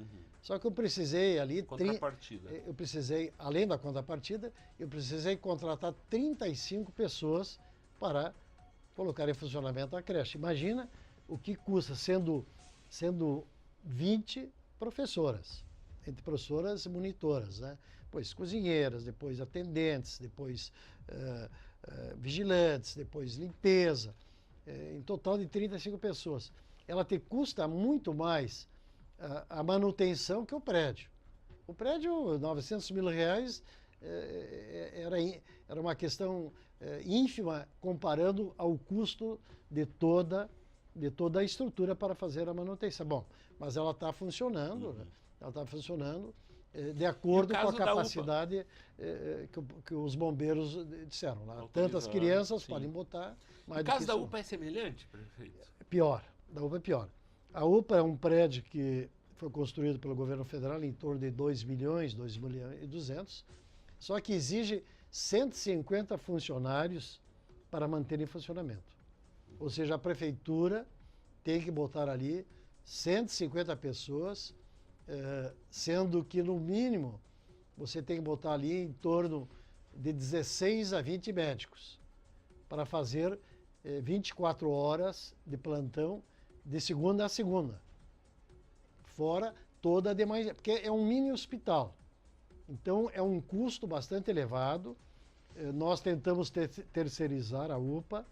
Só que eu precisei ali... Contrapartida. Eu precisei, além da contrapartida, eu precisei contratar 35 pessoas para colocar em funcionamento a creche. Imagina o que custa, sendo 20 professoras, entre professoras e monitoras, né? Depois cozinheiras, depois atendentes, depois vigilantes, depois limpeza, em total de 35 pessoas. Ela te custa muito mais a manutenção que o prédio. O prédio, 900 mil reais, era uma questão ínfima comparando ao custo de toda a estrutura para fazer a manutenção. Bom, mas ela está funcionando, né? Ela está funcionando de acordo com a capacidade que os bombeiros disseram. Lá. Tantas crianças podem botar. O caso da UPA é semelhante, prefeito? Pior. Da UPA é pior. A UPA é um prédio que foi construído pelo governo federal em torno de 2 milhões e 200, só que exige 150 funcionários para manter em funcionamento. Ou seja, a prefeitura tem que botar ali 150 pessoas, sendo que, no mínimo, você tem que botar ali em torno de 16 a 20 médicos para fazer 24 horas de plantão de segunda a segunda. Fora toda a demais, porque é um mini hospital. Então, é um custo bastante elevado. Nós tentamos terceirizar a UPA.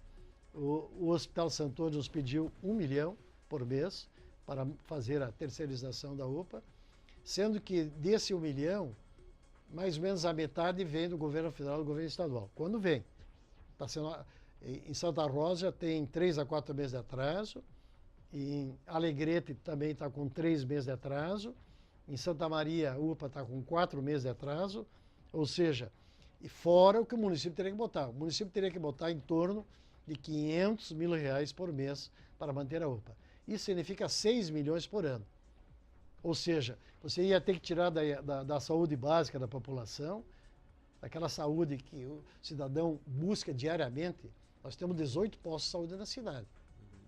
O Hospital Santo Ângelo nos pediu 1 milhão por mês para fazer a terceirização da UPA. Sendo que desse 1 milhão, mais ou menos a metade vem do governo federal e do governo estadual. Quando vem? Tá sendo, em Santa Rosa já tem 3 a 4 meses de atraso, em Alegrete também está com 3 meses de atraso, em Santa Maria, a UPA está com 4 meses de atraso, ou seja, e fora o que o município teria que botar. O município teria que botar em torno de R$500 mil por mês para manter a UPA. Isso significa 6 milhões por ano. Ou seja, você ia ter que tirar da saúde básica da população, aquela saúde que o cidadão busca diariamente. Nós temos 18 postos de saúde na cidade.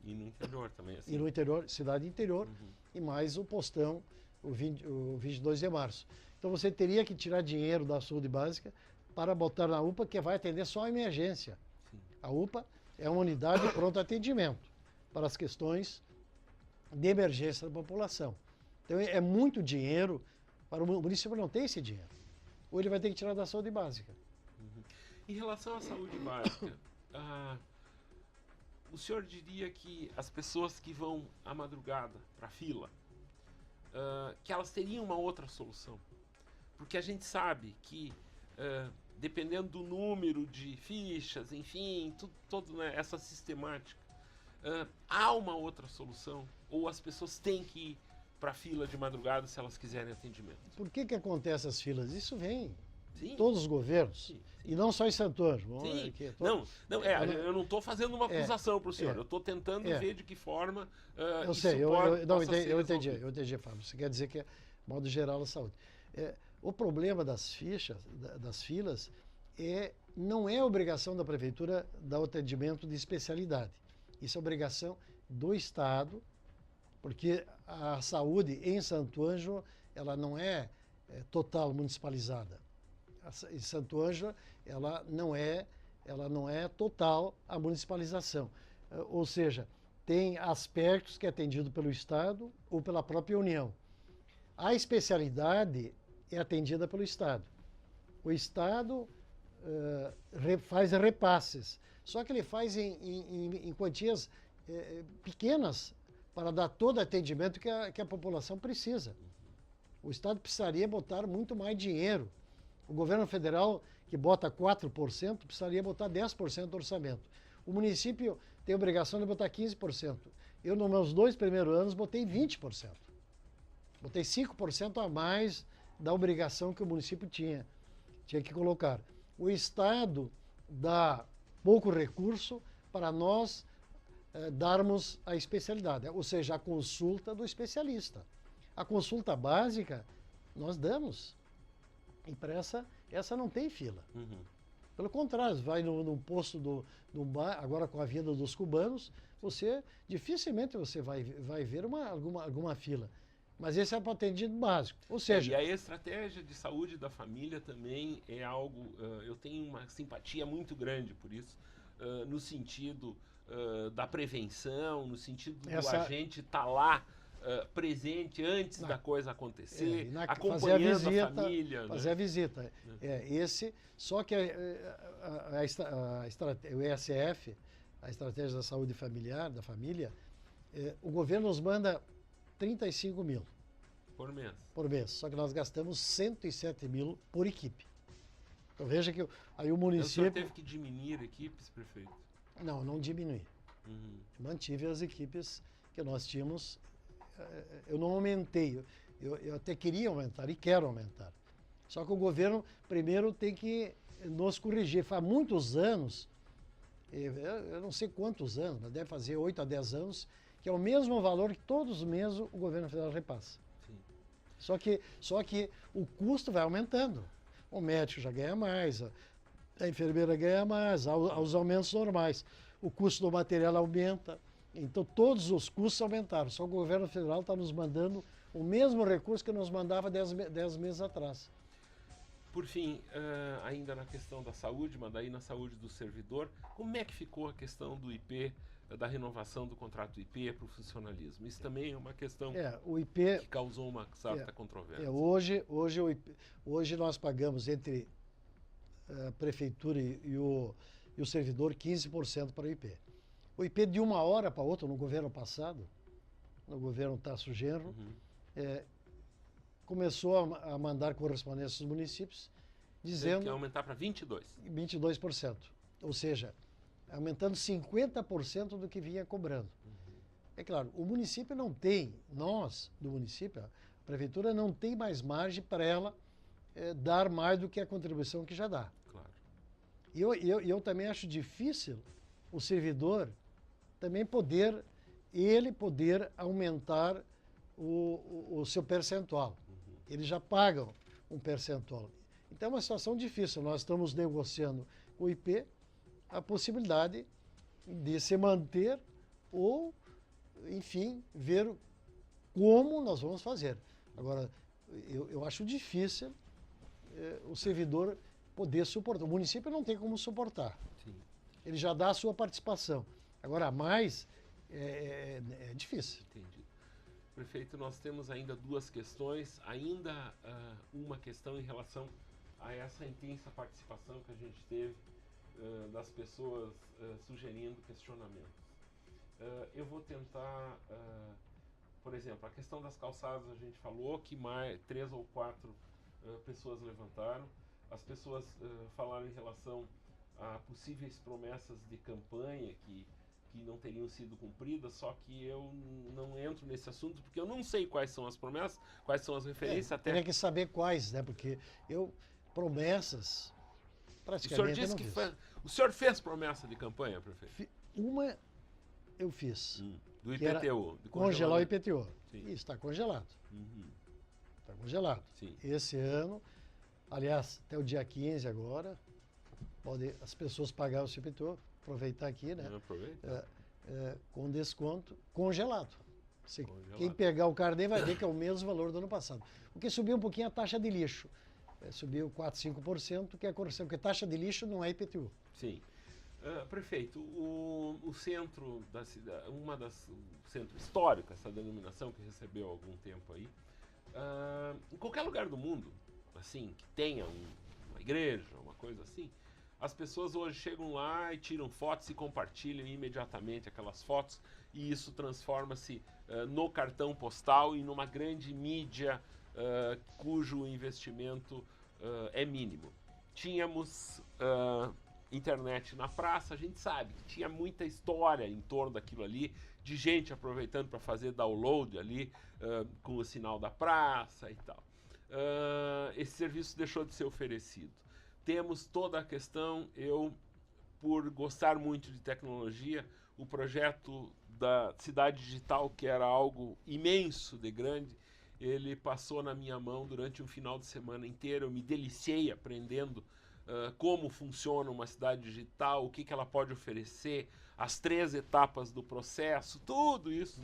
E no interior também, assim. E no interior, cidade interior, e mais o postão, o 22 de março. Então você teria que tirar dinheiro da saúde básica para botar na UPA, que vai atender só a emergência. Sim. A UPA é uma unidade de pronto atendimento para as questões de emergência da população. Então é muito dinheiro, para o município não tem esse dinheiro. Ou ele vai ter que tirar da saúde básica. Em relação à saúde básica, o senhor diria que as pessoas que vão à madrugada para a fila, que elas teriam uma outra solução? Porque a gente sabe que, dependendo do número de fichas, enfim, toda né, essa sistemática, há uma outra solução? Ou as pessoas têm que ir para a fila de madrugada se elas quiserem atendimento? Por que acontece as filas? Isso vem Sim. todos os governos, Sim. e não só em Santo Ângelo. Sim. Não, Eu não estou fazendo uma acusação para o senhor, eu estou tentando ver de que forma eu isso sei, eu entendi, resolvido. Fábio. Você quer dizer que é modo geral a saúde. O problema das fichas, das filas, não é obrigação da prefeitura dar o atendimento de especialidade. Isso é obrigação do Estado, porque a saúde em Santo Ângelo, ela não é total municipalizada. Em Santo Ângelo, ela não é total a municipalização. Ou seja, tem aspectos que é atendido pelo Estado ou pela própria União. A especialidade é atendida pelo Estado. O Estado faz repasses, só que ele faz em quantias pequenas para dar todo o atendimento que a população precisa. O Estado precisaria botar muito mais dinheiro. O governo federal, que bota 4%, precisaria botar 10% do orçamento. O município tem a obrigação de botar 15%. Eu, nos meus 2 primeiros anos, botei 20%. Botei 5% a mais da obrigação que o município tinha que colocar. O Estado dá pouco recurso para nós darmos a especialidade, ou seja, a consulta do especialista. A consulta básica, nós damos. E para essa não tem fila. Pelo contrário, vai no posto do bar, agora com a vinda dos cubanos, dificilmente você vai ver alguma fila. Mas esse é para atendimento básico. Ou seja... E a estratégia de saúde da família também é algo... eu tenho uma simpatia muito grande por isso, no sentido da prevenção, no sentido do agente estar lá presente antes da coisa acontecer, acompanhando a família. Fazer a visita. Só que o ESF, a Estratégia da Saúde Familiar, da Família, o governo nos manda 35 mil. Por mês. Por mês. Só que nós gastamos 107 mil por equipe. Então veja que aí o município... O senhor teve que diminuir equipes, prefeito? Não diminui. Mantive as equipes que nós tínhamos. Eu não aumentei. Eu até queria aumentar e quero aumentar. Só que o governo primeiro tem que nos corrigir. Faz muitos anos, eu não sei quantos anos, mas deve fazer 8 a 10 anos, que é o mesmo valor que todos os meses o governo federal repassa. Sim. Só que o custo vai aumentando. O médico já ganha mais, a enfermeira ganha mais, aos aumentos normais. O custo do material aumenta. Então todos os custos aumentaram. Só que o governo federal está nos mandando o mesmo recurso que nos mandava 10 meses atrás. Por fim, ainda na questão da saúde, mas daí na saúde do servidor, como é que ficou a questão do IP, da renovação do contrato IP para o funcionalismo? Isso também é uma questão o IP, que causou uma certa controvérsia. Hoje nós pagamos entre a prefeitura e o servidor 15% para o IP. O IP de uma hora para outra, no governo passado, no governo Tasso Genro, começou a mandar correspondências aos municípios, dizendo... Que ia aumentar para 22%. 22%. Ou seja, aumentando 50% do que vinha cobrando. É claro, o município não tem, nós do município, a prefeitura não tem mais margem para ela dar mais do que a contribuição que já dá. Claro. E eu também acho difícil o servidor também poder aumentar o seu percentual. Eles já pagam um percentual. Então é uma situação difícil. Nós estamos negociando com o IP a possibilidade de se manter ou, enfim, ver como nós vamos fazer. Agora, eu acho difícil o servidor poder suportar. O município não tem como suportar. Sim. Ele já dá a sua participação. Agora, mais é difícil. Entendi. Prefeito, nós temos ainda duas questões. Ainda uma questão em relação a essa intensa participação que a gente teve das pessoas sugerindo questionamentos. Eu vou tentar, por exemplo, a questão das calçadas, a gente falou que 3 ou 4 pessoas levantaram. As pessoas falaram em relação a possíveis promessas de campanha que não teriam sido cumpridas, só que eu não entro nesse assunto porque eu não sei quais são as promessas, quais são as referências. Até teria que saber quais, né? Porque promessas praticamente o senhor disse que o senhor fez promessa de campanha, prefeito? Uma eu fiz. Do IPTU. De congelar o IPTU. Sim. E está congelado. Está congelado. Sim. Esse ano, aliás, até o dia 15 agora, podem as pessoas pagar o seu IPTU, aproveitar aqui, né? Aproveita. Com desconto congelado. Congelado. Quem pegar o carnê vai ver que é o mesmo valor do ano passado. O que subiu um pouquinho a taxa de lixo. Subiu 4, 5%, que é a correção, porque taxa de lixo não é IPTU. Sim. Prefeito, o centro da cidade, o centro histórico, essa denominação que recebeu há algum tempo aí, em qualquer lugar do mundo, assim, que tenha uma igreja, uma coisa assim, as pessoas hoje chegam lá e tiram fotos e compartilham imediatamente aquelas fotos, e isso transforma-se no cartão postal e numa grande mídia cujo investimento é mínimo. Tínhamos internet na praça, a gente sabe que tinha muita história em torno daquilo ali, de gente aproveitando para fazer download ali com o sinal da praça e tal. Esse serviço deixou de ser oferecido. Temos toda a questão, por gostar muito de tecnologia, o projeto da cidade digital, que era algo imenso de grande, ele passou na minha mão durante um final de semana inteiro. Eu me deliciei aprendendo como funciona uma cidade digital, o que ela pode oferecer, as 3 etapas do processo, tudo isso.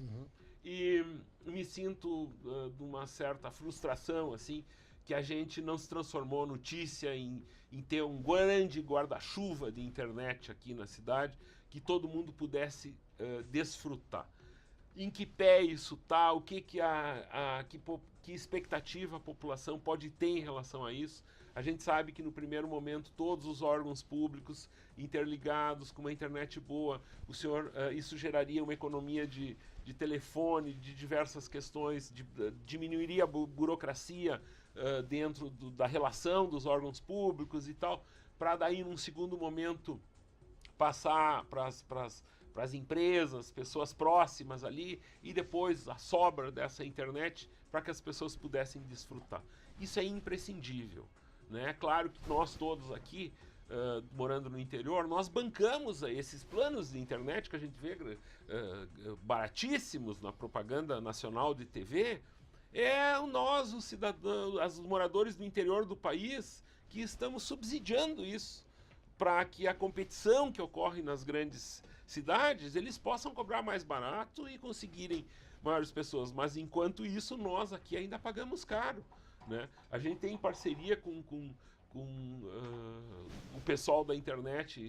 E me sinto de uma certa frustração, assim, que a gente não se transformou notícia em ter um grande guarda-chuva de internet aqui na cidade, que todo mundo pudesse desfrutar. Em que pé isso está, o que expectativa a população pode ter em relação a isso. A gente sabe que no primeiro momento todos os órgãos públicos interligados com uma internet boa, isso geraria uma economia de telefone, de diversas questões, diminuiria a burocracia dentro da relação dos órgãos públicos e tal, para daí num segundo momento passar para as empresas, pessoas próximas ali, e depois a sobra dessa internet para que as pessoas pudessem desfrutar. Isso é imprescindível, né? Claro que nós todos aqui, morando no interior, nós bancamos esses planos de internet que a gente vê baratíssimos na propaganda nacional de TV. Nós, os cidadãos, os moradores do interior do país, que estamos subsidiando isso, para que a competição que ocorre nas grandes cidades, eles possam cobrar mais barato e conseguirem maiores pessoas. Mas enquanto isso, nós aqui ainda pagamos caro, né? A gente tem parceria com o pessoal da internet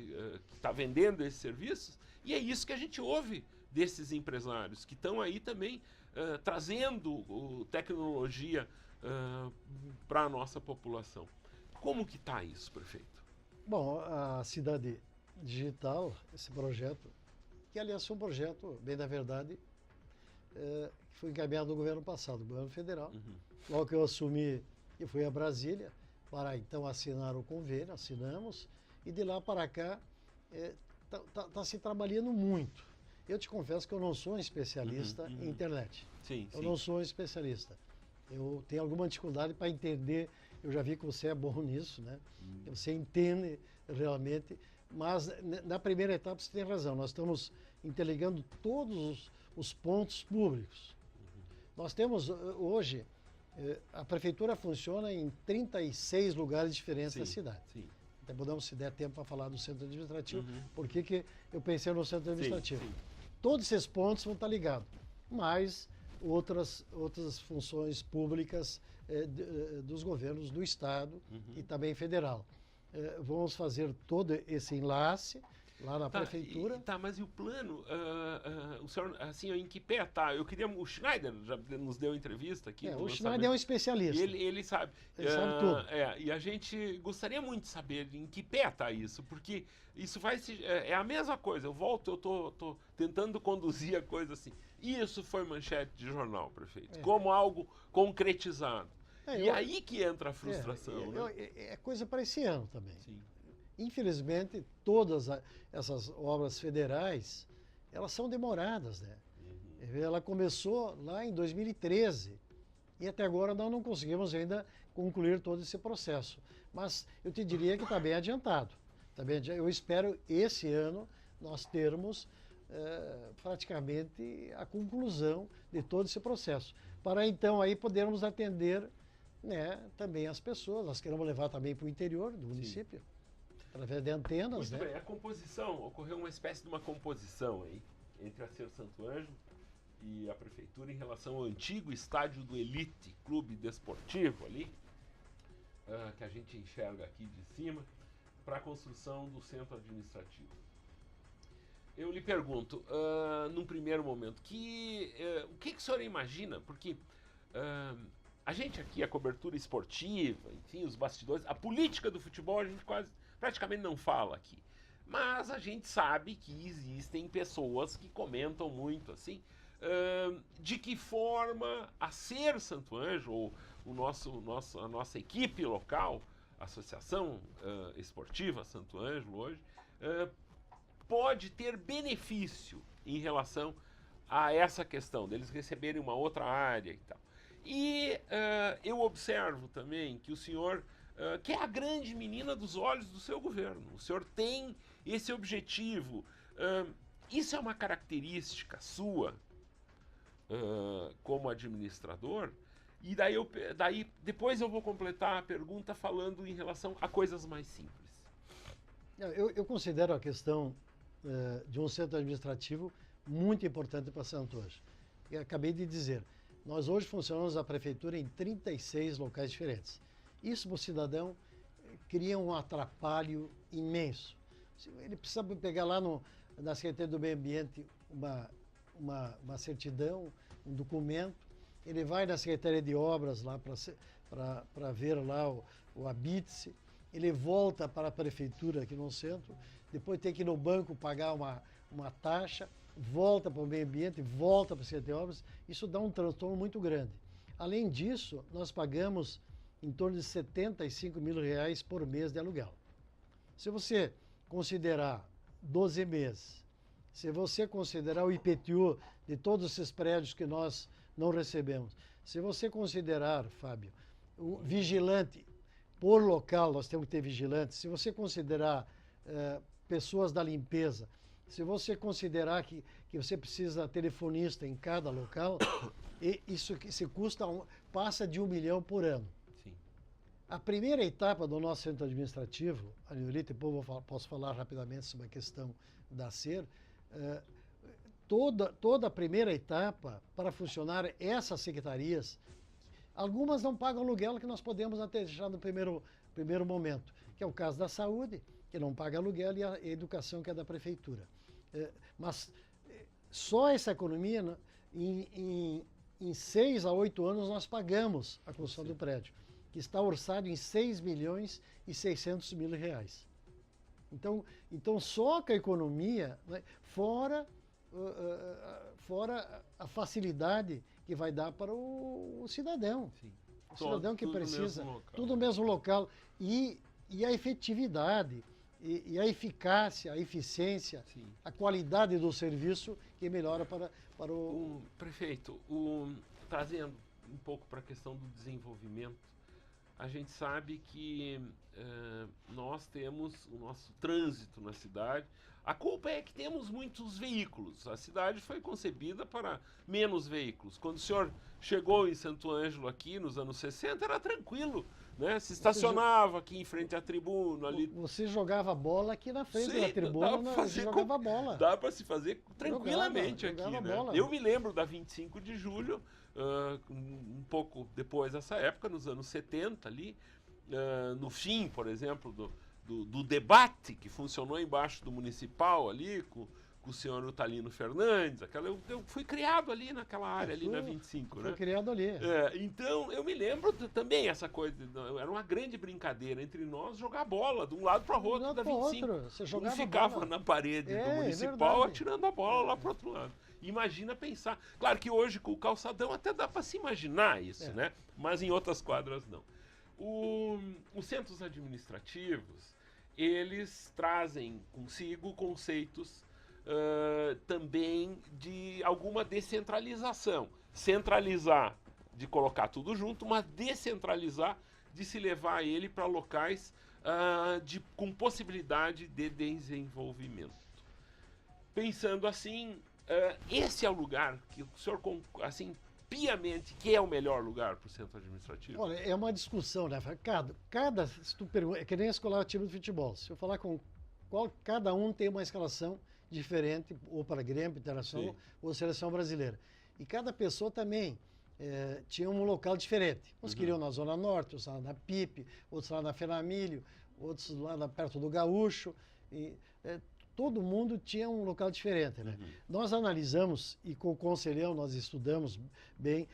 que está vendendo esses serviços, e é isso que a gente ouve desses empresários, que estão aí também trazendo tecnologia para a nossa população. Como que está isso, prefeito? Bom, a cidade digital, esse projeto, que aliás foi um projeto, bem da verdade, que foi encaminhado no governo passado, no governo federal. Uhum. Logo que eu assumi, eu fui a Brasília para então assinar o convênio, assinamos, e de lá para cá está se trabalhando muito. Eu te confesso que eu não sou um especialista em internet. Sim, Eu não sou um especialista. Eu tenho alguma dificuldade para entender, eu já vi que você é bom nisso, né? Você entende realmente, mas na primeira etapa você tem razão, nós estamos interligando todos os pontos públicos. Nós temos hoje, a prefeitura funciona em 36 lugares diferentes da cidade. Sim. Até podemos, se der tempo, para falar do centro administrativo, por que eu pensei no centro administrativo. Sim. Todos esses pontos vão estar ligados, mas outras funções públicas dos governos do Estado e também federal. Vamos fazer todo esse enlace lá na prefeitura. Mas e o plano? O senhor, assim, em que pé tá? Eu queria... O Schneider já nos deu entrevista aqui. O Schneider é um especialista. Ele sabe. Ele sabe tudo. E a gente gostaria muito de saber em que pé tá isso, porque isso vai se... É a mesma coisa. Eu tô tentando conduzir a coisa assim. Isso foi manchete de jornal, prefeito. Como algo concretizado. E aí que entra a frustração, né? É coisa para esse ano também. Sim. Infelizmente, todas essas obras federais, elas são demoradas, né? Ela começou lá em 2013 e até agora nós não conseguimos ainda concluir todo esse processo. Mas eu te diria que está bem adiantado. Eu espero esse ano nós termos praticamente a conclusão de todo esse processo. Para então aí podermos atender, né, também as pessoas. Nós queremos levar também para o interior do município. Sim. Através de antenas, Muito bem, a composição, ocorreu uma espécie de uma composição aí entre a Ser Santo Ângelo e a prefeitura em relação ao antigo estádio do Elite Clube Desportivo ali, que a gente enxerga aqui de cima, para a construção do centro administrativo. Eu lhe pergunto, num primeiro momento, o que o senhor imagina? Porque a gente aqui, a cobertura esportiva, enfim, os bastidores, a política do futebol a gente praticamente não fala aqui. Mas a gente sabe que existem pessoas que comentam muito assim, de que forma a Ser Santo Ângelo, ou a nossa equipe local, a Associação Esportiva Santo Ângelo hoje, pode ter benefício em relação a essa questão deles receberem uma outra área e tal. E eu observo também que o senhor, que é a grande menina dos olhos do seu governo, o senhor tem esse objetivo. Isso é uma característica sua como administrador? E daí depois eu vou completar a pergunta falando em relação a coisas mais simples. Eu considero a questão de um centro administrativo muito importante para Santo Ângelo. Eu acabei de dizer, nós hoje funcionamos a prefeitura em 36 locais diferentes. Isso para o cidadão cria um atrapalho imenso. Ele precisa pegar lá na Secretaria do Meio Ambiente uma certidão, um documento, ele vai na Secretaria de Obras lá para ver lá o habite-se, ele volta para a prefeitura aqui no centro, depois tem que ir no banco pagar uma taxa, volta para o meio ambiente, volta para a Secretaria de Obras, isso dá um transtorno muito grande. Além disso, nós pagamos em torno de R$75 mil por mês de aluguel. Se você considerar 12 meses, se você considerar o IPTU de todos esses prédios que nós não recebemos, se você considerar, Fábio, o vigilante por local, nós temos que ter vigilante, se você considerar pessoas da limpeza, se você considerar que você precisa de telefonista em cada local, isso passa de R$1 milhão por ano. Sim. A primeira etapa do nosso centro administrativo, Aniolito, depois posso falar rapidamente sobre a questão da SER, toda a primeira etapa para funcionar essas secretarias, algumas não pagam aluguel que nós podemos até deixar no primeiro momento, que é o caso da saúde, que não paga aluguel, e a educação, que é da prefeitura. Mas só essa economia, em 6 a 8 anos, nós pagamos a construção do prédio, que está orçado em R$6.6 mil. Então só com a economia, né, fora fora a facilidade que vai dar para o cidadão. Sim. O cidadão que Tudo no precisa, mesmo local. tudo no mesmo local. E a efetividade, e a eficácia, a eficiência, Sim. a qualidade do serviço que melhora para o... Prefeito, trazendo um pouco para a questão do desenvolvimento, a gente sabe que nós temos o nosso trânsito na cidade. A culpa é que temos muitos veículos. A cidade foi concebida para menos veículos. Quando o senhor chegou em Santo Ângelo aqui nos anos 60, era tranquilo, né? Se estacionava aqui em frente à tribuna ali. Você jogava bola aqui na frente Sim, da tribuna, você jogava bola. Dá para se fazer tranquilamente jogava aqui, né? bola. Eu me lembro da 25 de julho, um pouco depois dessa época, nos anos 70 ali, no fim, por exemplo, do debate que funcionou embaixo do Municipal ali, com o senhor Utalino Fernandes, eu fui criado ali naquela área ali na 25, né? Foi criado ali. Então, eu me lembro também essa coisa, era uma grande brincadeira entre nós jogar bola de um lado para o outro da 25. Você jogava ficava bola na parede do É Municipal verdade. atirando a bola lá para outro lado. Imagina pensar. Claro que hoje com o calçadão até dá para se imaginar isso, né? Mas em outras quadras não. Os centros administrativos, eles trazem consigo conceitos também de alguma descentralização. Centralizar de colocar tudo junto, mas descentralizar de se levar ele para locais com possibilidade de desenvolvimento. Pensando assim, esse é o lugar que o senhor, assim, piamente, que é o melhor lugar para o centro administrativo? Olha, é uma discussão, né? Se tu pergunta, é que nem a escolar time de futebol. Se eu falar cada um tem uma escalação diferente, ou para Grêmio, Internacional, Sim. ou Seleção Brasileira. E cada pessoa também tinha um local diferente. Uns queriam na Zona Norte, outros lá na PIP, outros lá na Fenamilho, outros lá perto do Gaúcho. Todo mundo tinha um local diferente, né? Nós analisamos, e com o conselhão nós estudamos bem,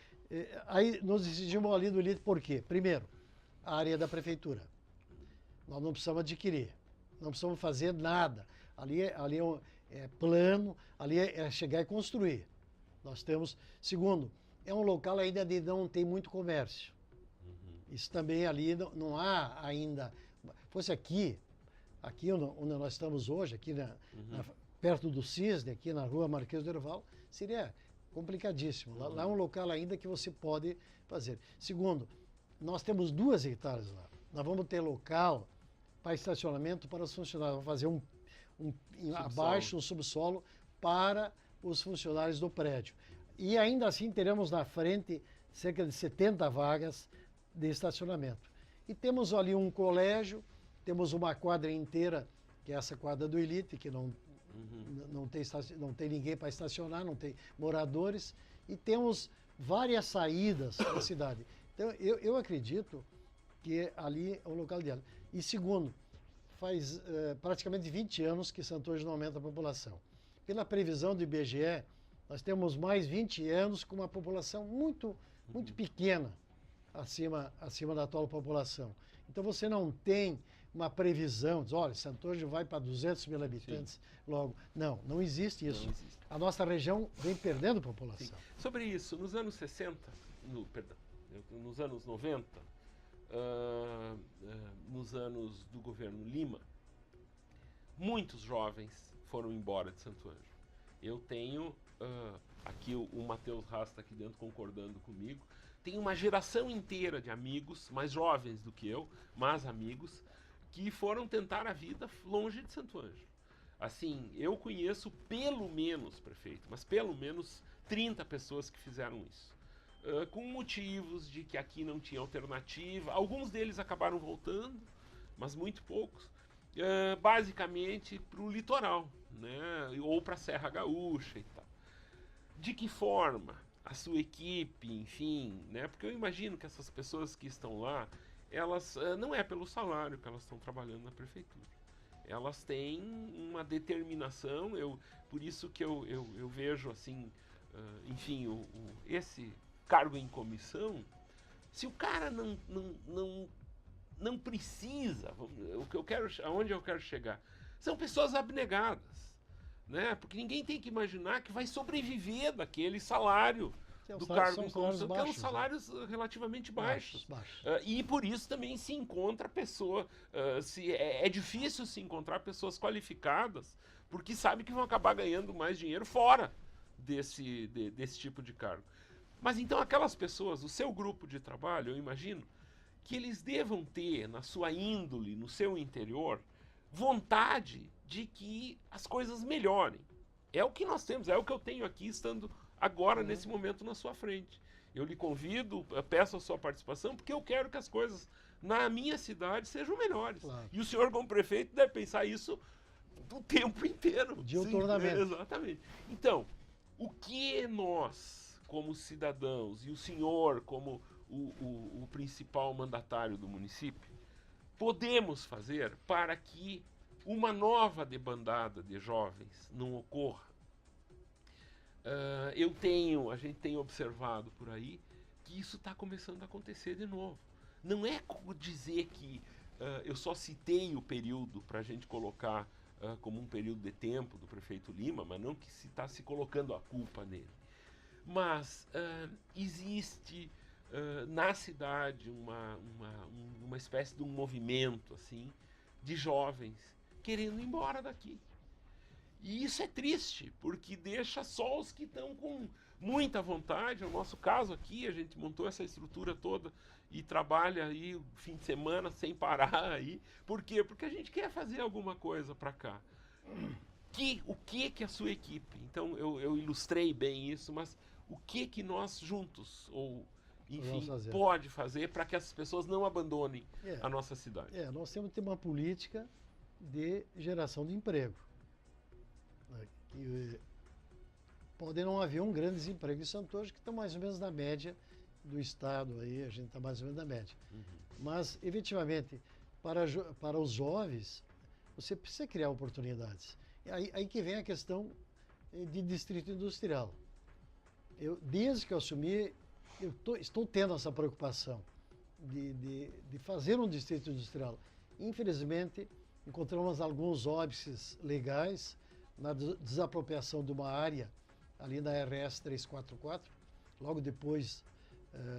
aí nós decidimos ali do LIT por quê? Primeiro, a área da prefeitura. Nós não precisamos adquirir, não precisamos fazer nada. Ali é plano, ali é chegar e construir. Nós temos... Segundo, é um local ainda de não tem muito comércio. Isso também ali não há ainda... Fosse aqui onde nós estamos hoje, aqui perto do Cisne, aqui na rua Marquês do Herval, seria complicadíssimo. Lá é um local ainda que você pode fazer. Segundo, nós temos 2 hectares lá. Nós vamos ter local para estacionamento para os funcionários. Vamos fazer abaixo um subsolo para os funcionários do prédio. E ainda assim teremos na frente cerca de 70 vagas de estacionamento. E temos ali um colégio, temos uma quadra inteira, que é essa quadra do Elite, que não tem ninguém para estacionar, não tem moradores, e temos várias saídas da cidade. Então, eu acredito que ali é o local dela. E segundo, faz praticamente 20 anos que Santo Ângelo não aumenta a população. Pela previsão do IBGE, nós temos mais 20 anos com uma população muito pequena acima da atual população. Então você não tem uma previsão, diz, olha, Santo Ângelo vai para 200 mil habitantes logo. Não existe isso. Não existe. A nossa região vem perdendo população. Sim. Sobre isso, nos anos 60, nos anos 90, nos anos do governo Lima, muitos jovens foram embora de Santo Ângelo. Eu tenho, aqui o Matheus Haas está aqui dentro concordando comigo, tem uma geração inteira de amigos, mais jovens do que eu, mas amigos, que foram tentar a vida longe de Santo Ângelo. Assim, eu conheço pelo menos, prefeito, mas pelo menos 30 pessoas que fizeram isso. Com motivos de que aqui não tinha alternativa. Alguns deles acabaram voltando, mas muito poucos. Basicamente para o litoral, né? Ou para a Serra Gaúcha e tal. De que forma a sua equipe, enfim, né? Porque eu imagino que essas pessoas que estão lá, elas não é pelo salário que elas estão trabalhando na prefeitura. Elas têm uma determinação, por isso que eu vejo assim, enfim, esse cargo em comissão, se o cara não precisa, aonde eu quero chegar, são pessoas abnegadas, né? Porque ninguém tem que imaginar que vai sobreviver daquele salário do cargo em condução, que são salários relativamente baixos. E por isso também se encontra pessoa, é difícil se encontrar pessoas qualificadas, porque sabe que vão acabar ganhando mais dinheiro fora desse tipo de cargo. Mas então aquelas pessoas, o seu grupo de trabalho, eu imagino, que eles devam ter na sua índole, no seu interior, vontade de que as coisas melhorem. É o que nós temos, é o que eu tenho aqui estando agora, nesse momento, na sua frente. Eu lhe convido, peço a sua participação, porque eu quero que as coisas na minha cidade sejam melhores. Claro. E o senhor, como prefeito, deve pensar isso o tempo inteiro. Diuturnamente. Exatamente. Então, o que nós, como cidadãos, e o senhor, como o principal mandatário do município, podemos fazer para que uma nova debandada de jovens não ocorra? A gente tem observado por aí que isso está começando a acontecer de novo. Não é dizer que eu só citei o período para a gente colocar como um período de tempo do prefeito Lima, mas não que se está se colocando a culpa nele. Mas existe na cidade uma espécie de um movimento assim de jovens querendo ir embora daqui. E isso é triste, porque deixa só os que estão com muita vontade. No nosso caso aqui, a gente montou essa estrutura toda e trabalha aí o fim de semana sem parar aí. Por quê? Porque a gente quer fazer alguma coisa para cá. O que a sua equipe? Então, eu ilustrei bem isso, mas o que nós juntos, ou enfim, pode fazer para que essas pessoas não abandonem a nossa cidade? Nós temos que ter uma política de geração de emprego. Pode não haver um grande desemprego em Santo Ângelo, que está mais ou menos na média do estado, aí a gente está mais ou menos na média. Mas, efetivamente, para os jovens, você precisa criar oportunidades. Aí que vem a questão de distrito industrial. Desde que eu assumi, estou tendo essa preocupação de fazer um distrito industrial. Infelizmente, encontramos alguns óbices legais na desapropriação de uma área ali na RS 344, logo depois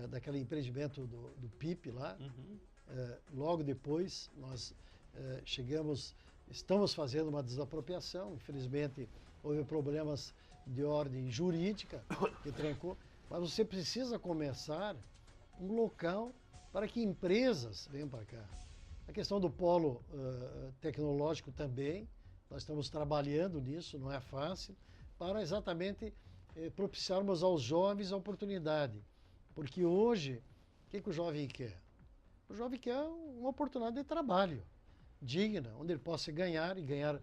daquele empreendimento do PIP lá. Logo depois nós estamos fazendo uma desapropriação. Infelizmente houve problemas de ordem jurídica que trancou, mas você precisa começar um local para que empresas venham para cá. A questão do polo tecnológico também, nós estamos trabalhando nisso, não é fácil, para exatamente propiciarmos aos jovens a oportunidade. Porque hoje, o que o jovem quer? O jovem quer uma oportunidade de trabalho digna, onde ele possa ganhar e ganhar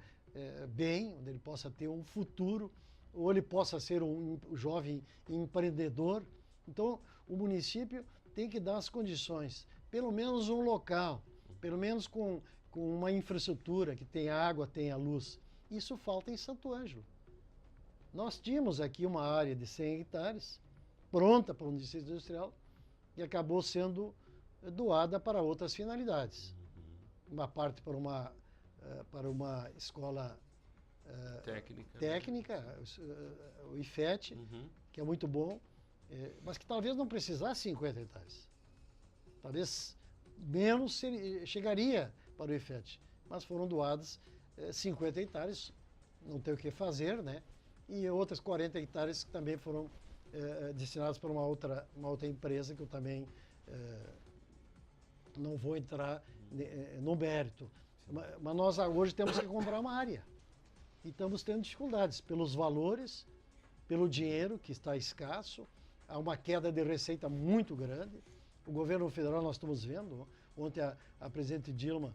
bem, onde ele possa ter um futuro, ou ele possa ser um jovem empreendedor. Então, o município tem que dar as condições, pelo menos um local, pelo menos com uma infraestrutura que tenha água, tenha luz. Isso falta em Santo Ângelo. Nós tínhamos aqui uma área de 100 hectares, pronta para um distrito industrial, e acabou sendo doada para outras finalidades. Uma parte para uma escola técnica, o IFET, que é muito bom, mas que talvez não precisasse 50 hectares. Talvez menos chegaria para o IFET, mas foram doados 50 hectares, não tem o que fazer, né? E outras 40 hectares que também foram destinados para uma outra empresa, que eu também não vou entrar no mérito. Mas nós hoje temos que comprar uma área. E estamos tendo dificuldades pelos valores, pelo dinheiro que está escasso, há uma queda de receita muito grande. O governo federal, nós estamos vendo, ontem a presidente Dilma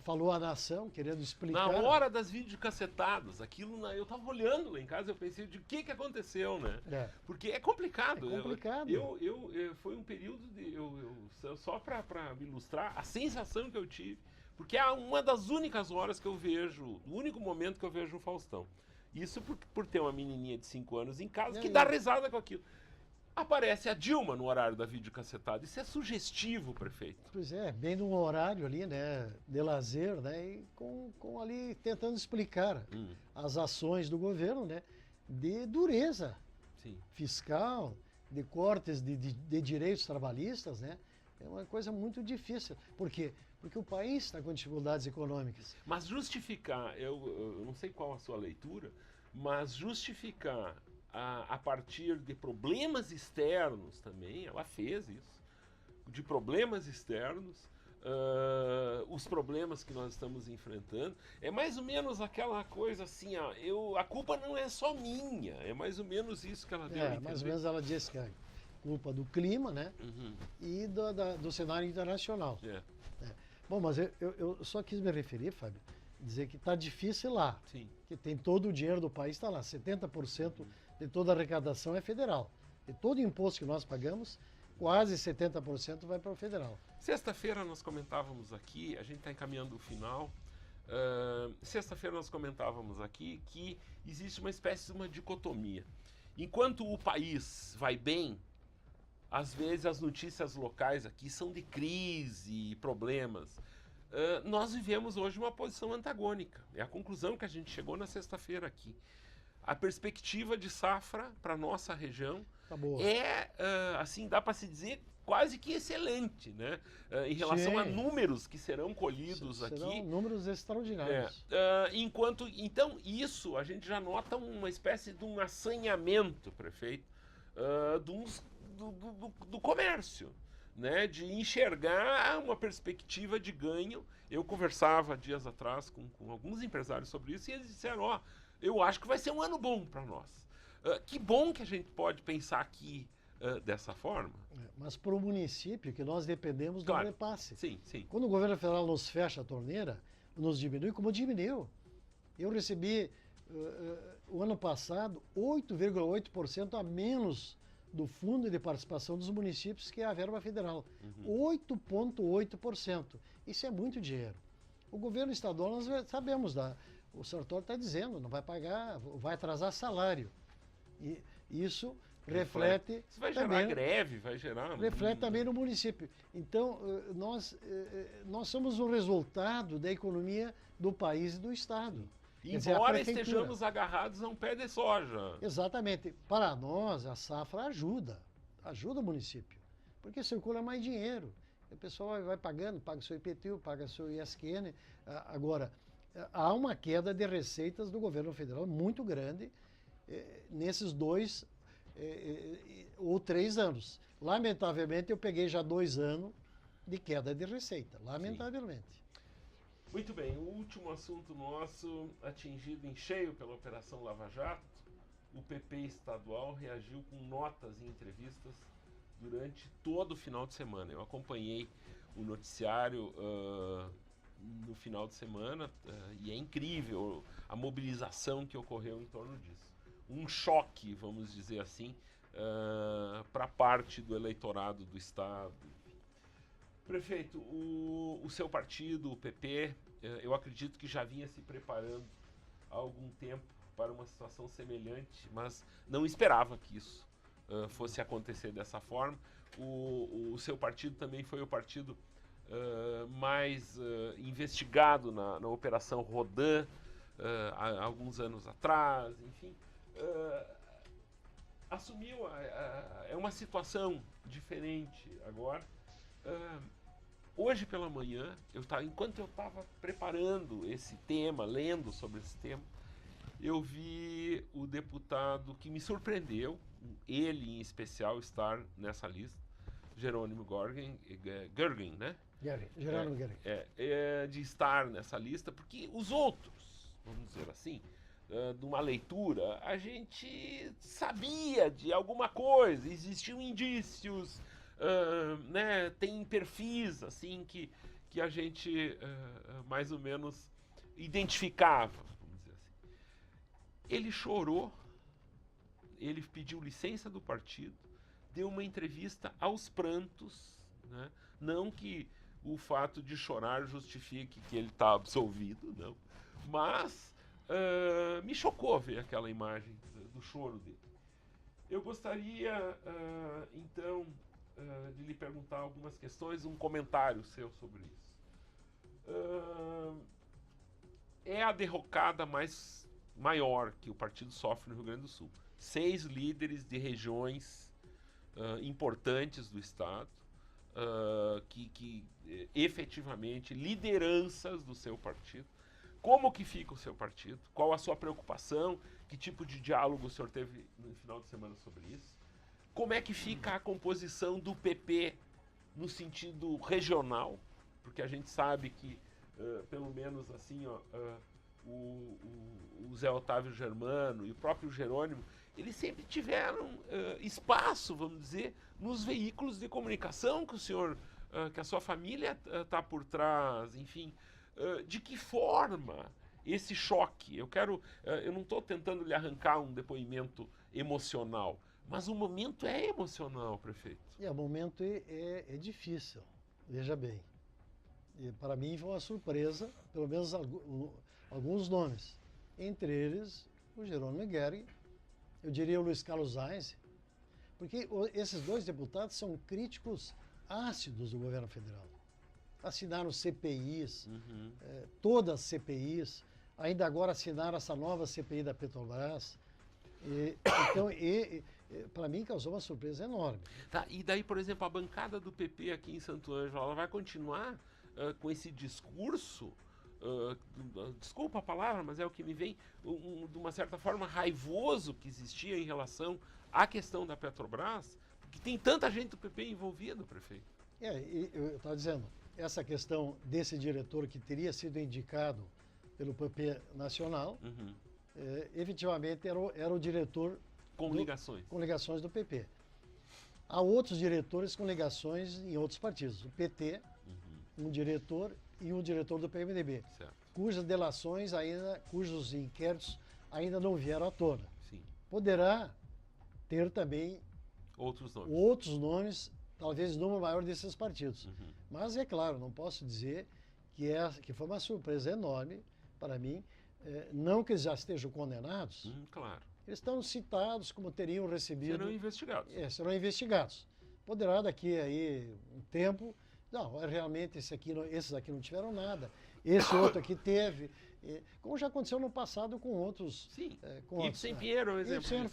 falou à nação, querendo explicar. Na hora das videocassetadas, eu estava olhando lá em casa, eu pensei de que aconteceu, né? Porque é complicado. É complicado. Foi um período só para ilustrar a sensação que eu tive, porque é uma das únicas horas que eu vejo, o único momento que eu vejo o Faustão. Isso por ter uma menininha de 5 anos em casa que dá risada com aquilo. aparece a Dilma no horário da videocassetada. Isso é sugestivo, prefeito. Pois é, bem num horário ali, né, de lazer, né, e com ali tentando explicar as ações do governo, né, de dureza Sim. fiscal, de cortes de direitos trabalhistas, né, é uma coisa muito difícil. Por quê? Porque o país está com dificuldades econômicas. Mas justificar, eu não sei qual a sua leitura, mas justificar a partir de problemas externos também, ela fez isso, de problemas externos, os problemas que nós estamos enfrentando, é mais ou menos aquela coisa assim, ó, a culpa não é só minha, é mais ou menos isso que ela deu a entender. Mais ou menos ela disse que é culpa do clima, né, e do cenário internacional. Bom, mas eu só quis me referir, Fábio, dizer que está difícil lá, Sim. que tem todo o dinheiro do país está lá, 70% de toda a arrecadação é federal. E todo o imposto que nós pagamos, quase 70% vai para o federal. Sexta-feira nós comentávamos aqui, a gente está encaminhando o final, sexta-feira nós comentávamos aqui que existe uma espécie de uma dicotomia. Enquanto o país vai bem, às vezes as notícias locais aqui são de crise e problemas. Nós vivemos hoje uma posição antagônica. É a conclusão que a gente chegou na sexta-feira aqui. A perspectiva de safra para a nossa região Tá boa. assim, dá para se dizer, quase que excelente, né? Em relação a números que serão colhidos aqui. Serão números extraordinários. Então, isso a gente já nota uma espécie de um assanhamento, prefeito, do comércio, né? De enxergar uma perspectiva de ganho. Eu conversava dias atrás com alguns empresários sobre isso e eles disseram, eu acho que vai ser um ano bom para nós. Que bom que a gente pode pensar aqui dessa forma. Mas para o município, que nós dependemos do repasse. Sim, sim. Quando o governo federal nos fecha a torneira, nos diminui, como diminuiu. Eu recebi, o ano passado, 8,8% a menos do Fundo de Participação dos Municípios, que é a verba federal. 8,8%. Isso é muito dinheiro. O governo estadual, nós sabemos, o Sartori está dizendo, não vai pagar, vai atrasar salário. E isso reflete... Isso vai gerar greve, vai gerar... Reflete também no município. Então, nós somos o resultado da economia do país e do Estado. Embora estejamos agarrados a um pé de soja. Exatamente. Para nós, a safra ajuda o município, porque circula mais dinheiro. O pessoal vai pagando, paga seu IPTU, paga seu ISQN. Agora, há uma queda de receitas do governo federal muito grande nesses 2 ou 3 anos. Lamentavelmente, eu peguei já 2 anos de queda de receita, lamentavelmente. Sim. Muito bem, o último assunto nosso, atingido em cheio pela Operação Lava Jato, o PP estadual reagiu com notas e entrevistas durante todo o final de semana. Eu acompanhei o noticiário no final de semana e é incrível a mobilização que ocorreu em torno disso. Um choque, vamos dizer assim, para parte do eleitorado do Estado. Prefeito, o seu partido, o PP, eu acredito que já vinha se preparando há algum tempo para uma situação semelhante, mas não esperava que isso fosse acontecer dessa forma. O seu partido também foi o partido mais investigado na Operação Rodan, há alguns anos atrás, enfim. Assumiu, é uma situação diferente agora. Hoje pela manhã, enquanto eu estava preparando esse tema, lendo sobre esse tema, eu vi o deputado que me surpreendeu, ele em especial estar nessa lista, Jerônimo Gergen, né? Jerônimo Gergen. De estar nessa lista, porque os outros, vamos dizer assim, de uma leitura, a gente sabia de alguma coisa, existiam indícios, né, tem perfis assim que a gente mais ou menos identificava, vamos dizer assim. Ele chorou, ele pediu licença do partido, deu uma entrevista aos prantos, né? Não que o fato de chorar justifique que ele está absolvido, não, mas me chocou ver aquela imagem do choro dele. Eu gostaria, então, de lhe perguntar algumas questões, um comentário seu sobre isso. É a derrocada maior que o partido sofre no Rio Grande do Sul. 6 líderes de regiões importantes do Estado, que efetivamente, lideranças do seu partido. Como que fica o seu partido? Qual a sua preocupação? Que tipo de diálogo o senhor teve no final de semana sobre isso? Como é que fica a composição do PP no sentido regional? Porque a gente sabe que, pelo menos assim, o Zé Otávio Germano e o próprio Jerônimo, eles sempre tiveram espaço, vamos dizer, nos veículos de comunicação que o senhor, que a sua família está por trás, enfim. De que forma esse choque? Eu não estou tentando lhe arrancar um depoimento emocional, mas o momento é emocional, prefeito. O momento é difícil, veja bem. E para mim foi uma surpresa, pelo menos alguns nomes. Entre eles, o Jerônimo Guerri, eu diria o Luiz Carlos Reis, porque esses 2 deputados são críticos ácidos do governo federal. Assinaram CPIs, todas as CPIs, ainda agora assinaram essa nova CPI da Petrobras. Então, para mim, causou uma surpresa enorme. Tá, e daí, por exemplo, a bancada do PP aqui em Santo Ângelo, ela vai continuar com esse discurso, desculpa a palavra, mas é o que me vem, de uma certa forma raivoso que existia em relação à questão da Petrobras, porque tem tanta gente do PP envolvida, prefeito. Eu estava dizendo, essa questão desse diretor que teria sido indicado pelo PP Nacional, efetivamente era o diretor com ligações. Com ligações do PP. Há outros diretores com ligações em outros partidos. O PT, um diretor e um diretor do PMDB, certo. Cujas delações cujos inquéritos ainda não vieram à tona. Sim. Poderá ter também outros nomes, talvez o número maior desses partidos. Mas é claro, não posso dizer que foi uma surpresa enorme para mim, não que eles já estejam condenados. Claro. Eles estão citados como teriam recebido... Serão investigados. Serão investigados. Poderá daqui aí um tempo... Não, realmente esses aqui não tiveram nada. Esse outro aqui teve. Como já aconteceu no passado com outros... Sim, Ibsen Pinheiro é um exemplo. Ibsen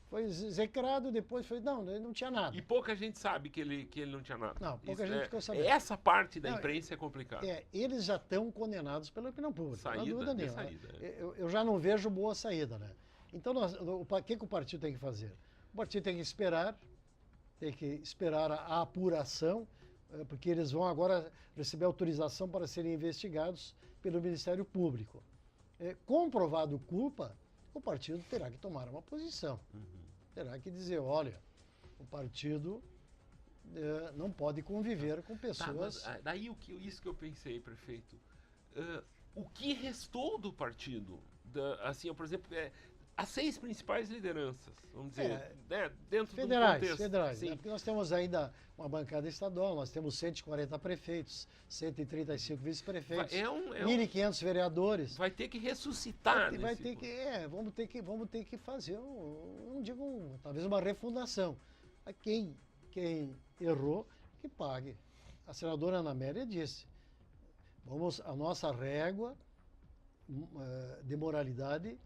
foi execrado, depois foi... Não, ele não tinha nada. E pouca gente sabe que ele não tinha nada. Não, pouca gente ficou sabendo. Essa parte da imprensa é complicada. Eles já estão condenados pela opinião pública. Saída, não há dúvida nenhuma. Saída, eu já não vejo boa saída, né? Então, o que o partido tem que fazer? O partido tem que esperar a apuração, porque eles vão agora receber autorização para serem investigados pelo Ministério Público. Comprovado culpa, o partido terá que tomar uma posição. Terá que dizer, olha, o partido não pode conviver com pessoas... Tá, mas daí isso que eu pensei, prefeito. O que restou do partido? Assim, por exemplo, as 6 principais lideranças, vamos dizer, dentro do contexto. Federais, sim. Porque nós temos ainda uma bancada estadual, nós temos 140 prefeitos, 135 vice-prefeitos, 1.500 vereadores. Vai ter que ressuscitar. Vamos ter que fazer, talvez uma refundação. Quem errou, que pague. A senadora Ana Amélia disse, a nossa régua de moralidade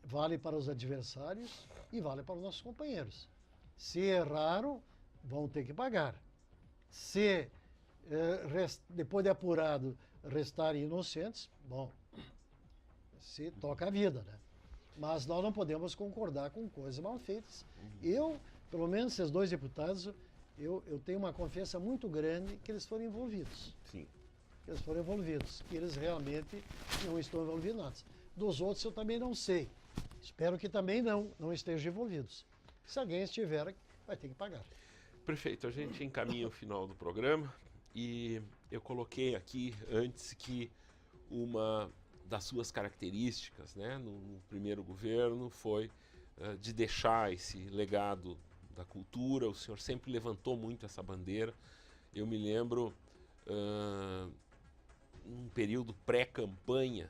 vale para os adversários e vale para os nossos companheiros. Se erraram, vão ter que pagar. Se, depois de apurado, restarem inocentes, bom, se toca a vida, né? Mas nós não podemos concordar com coisas mal feitas. Pelo menos esses 2 deputados, eu tenho uma confiança muito grande que eles foram envolvidos. Sim. Que eles foram envolvidos, que eles realmente não estão envolvidos. Dos outros eu também não sei. Espero que também não estejam envolvidos. Se alguém estiver, vai ter que pagar. Prefeito, a gente encaminha o final do programa e eu coloquei aqui antes que uma das suas características, né, no primeiro governo foi de deixar esse legado da cultura. O senhor sempre levantou muito essa bandeira. Eu me lembro, um período pré-campanha,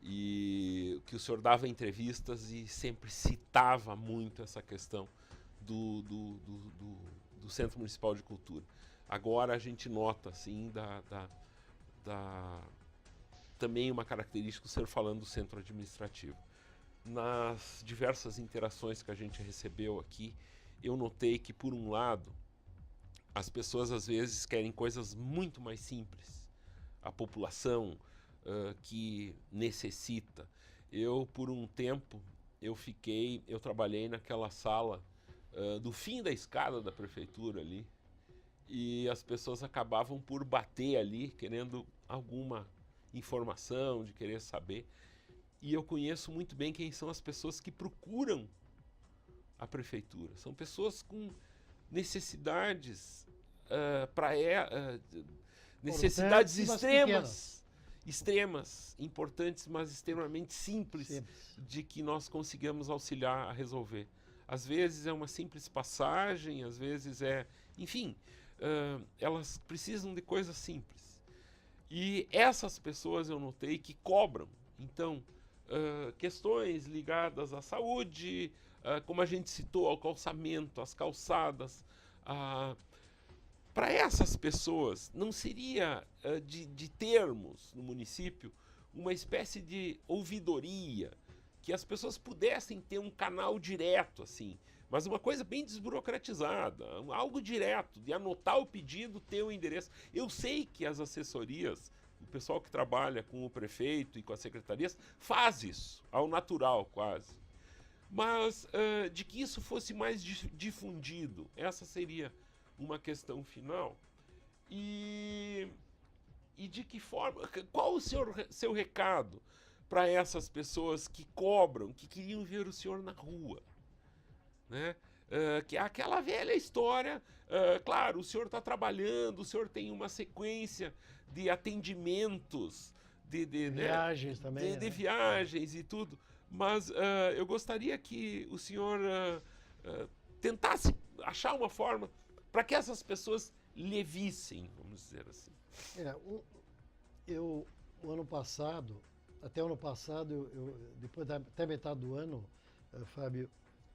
e que o senhor dava entrevistas e sempre citava muito essa questão do Centro Municipal de Cultura. Agora a gente nota, assim, também uma característica do senhor falando do centro administrativo. Nas diversas interações que a gente recebeu aqui, eu notei que, por um lado, as pessoas às vezes querem coisas muito mais simples. A população que necessita. Eu, por um tempo, eu trabalhei naquela sala do fim da escada da prefeitura ali, e as pessoas acabavam por bater ali, querendo alguma informação, de querer saber. E eu conheço muito bem quem são as pessoas que procuram a prefeitura. São pessoas com necessidades necessidades extremas, importantes, mas extremamente simples de que nós consigamos auxiliar a resolver. Às vezes é uma simples passagem, às vezes enfim, elas precisam de coisas simples. E essas pessoas eu notei que cobram. Então, questões ligadas à saúde, como a gente citou, ao calçamento, às calçadas, para essas pessoas, não seria de termos no município uma espécie de ouvidoria, que as pessoas pudessem ter um canal direto, assim, mas uma coisa bem desburocratizada, algo direto, de anotar o pedido, ter o endereço. Eu sei que as assessorias, o pessoal que trabalha com o prefeito e com as secretarias, faz isso, ao natural quase. Mas de que isso fosse mais difundido, essa seria uma questão final. E de que forma, qual o seu recado para essas pessoas que cobram, que queriam ver o senhor na rua, né? Que é aquela velha história, claro, o senhor está trabalhando, o senhor tem uma sequência de atendimentos, de viagens, né? Também, de viagens e tudo, mas eu gostaria que o senhor tentasse achar uma forma para que essas pessoas lhe vissem, vamos dizer assim. O ano passado, até o ano passado, depois até metade do ano, Fábio,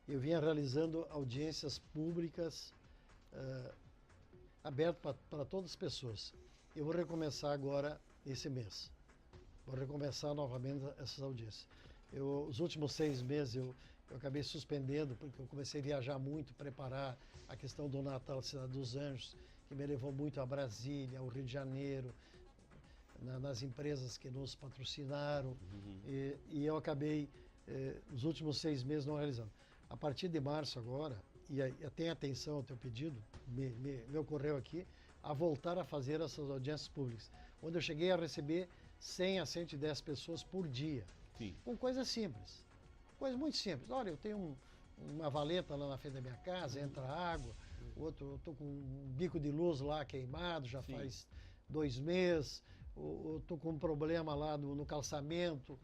eu vinha realizando audiências públicas abertas para todas as pessoas. Eu vou recomeçar agora esse mês. Vou recomeçar novamente essas audiências. Os últimos 6 meses eu acabei suspendendo, porque eu comecei a viajar muito, preparar a questão do Natal da Cidade dos Anjos, que me levou muito a Brasília, ao Rio de Janeiro, nas empresas que nos patrocinaram, e eu acabei, os últimos 6 meses, não realizando. A partir de março agora, e tenha atenção ao teu pedido, me ocorreu aqui, a voltar a fazer essas audiências públicas, onde eu cheguei a receber 100 a 110 pessoas por dia. Sim. Com coisas simples, coisas muito simples. Olha, eu tenho uma valeta lá na frente da minha casa, entra água, eu estou com um bico de luz lá queimado, já Sim. faz 2 meses, eu estou com um problema lá no calçamento,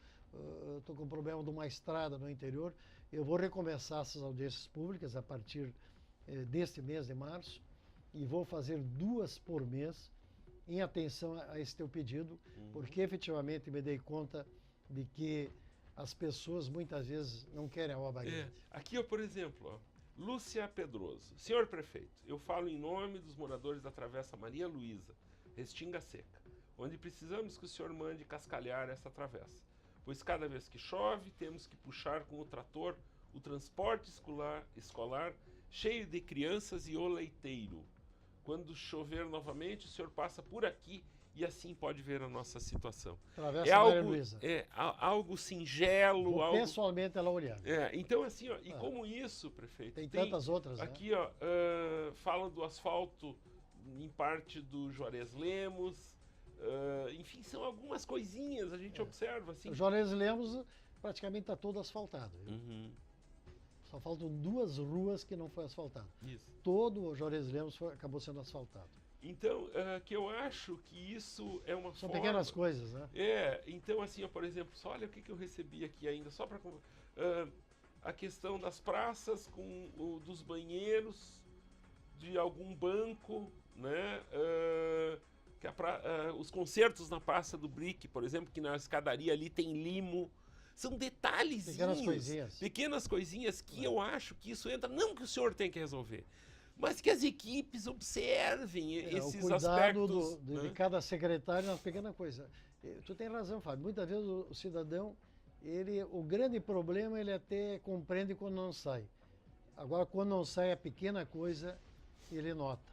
estou com um problema de uma estrada no interior. Eu vou recomeçar essas audiências públicas a partir deste mês de março e vou fazer 2 por mês em atenção a esse teu pedido, porque efetivamente me dei conta de que as pessoas muitas vezes não querem a obra grande. Aqui, por exemplo, Lúcia Pedroso. Senhor prefeito, eu falo em nome dos moradores da Travessa Maria Luísa, Restinga Seca, onde precisamos que o senhor mande cascalhar essa travessa, pois cada vez que chove temos que puxar com o trator o transporte escolar cheio de crianças e o leiteiro. Quando chover novamente, o senhor passa por aqui e assim pode ver a nossa situação. Travessa Maria algo, Luísa. Algo singelo. Vou pessoalmente ela olhar. Então assim, e como isso, prefeito? Tem tantas outras, aqui, né? Fala do asfalto em parte do Juarez Lemos, enfim, são algumas coisinhas, a gente observa. Assim. O Juarez Lemos praticamente está todo asfaltado. Só faltam 2 ruas que não foi asfaltado. Isso. Todo o Juarez Lemos acabou sendo asfaltado. Então, que eu acho que isso é uma São pequenas coisas, né? Então assim, por exemplo, só olha o que eu recebi aqui ainda, só para a questão das praças, dos banheiros, de algum banco, né? que os concertos na Praça do Brick, por exemplo, que na escadaria ali tem limo. São detalhezinhos, pequenas coisinhas que eu acho que isso entra, não que o senhor tem que resolver, mas que as equipes observem esses o cuidado aspectos. de cada secretário nas pequenas coisas. Tu tem razão, Fábio. Muitas vezes o cidadão, o grande problema ele até compreende quando não sai. Agora, quando não sai a pequena coisa, ele nota.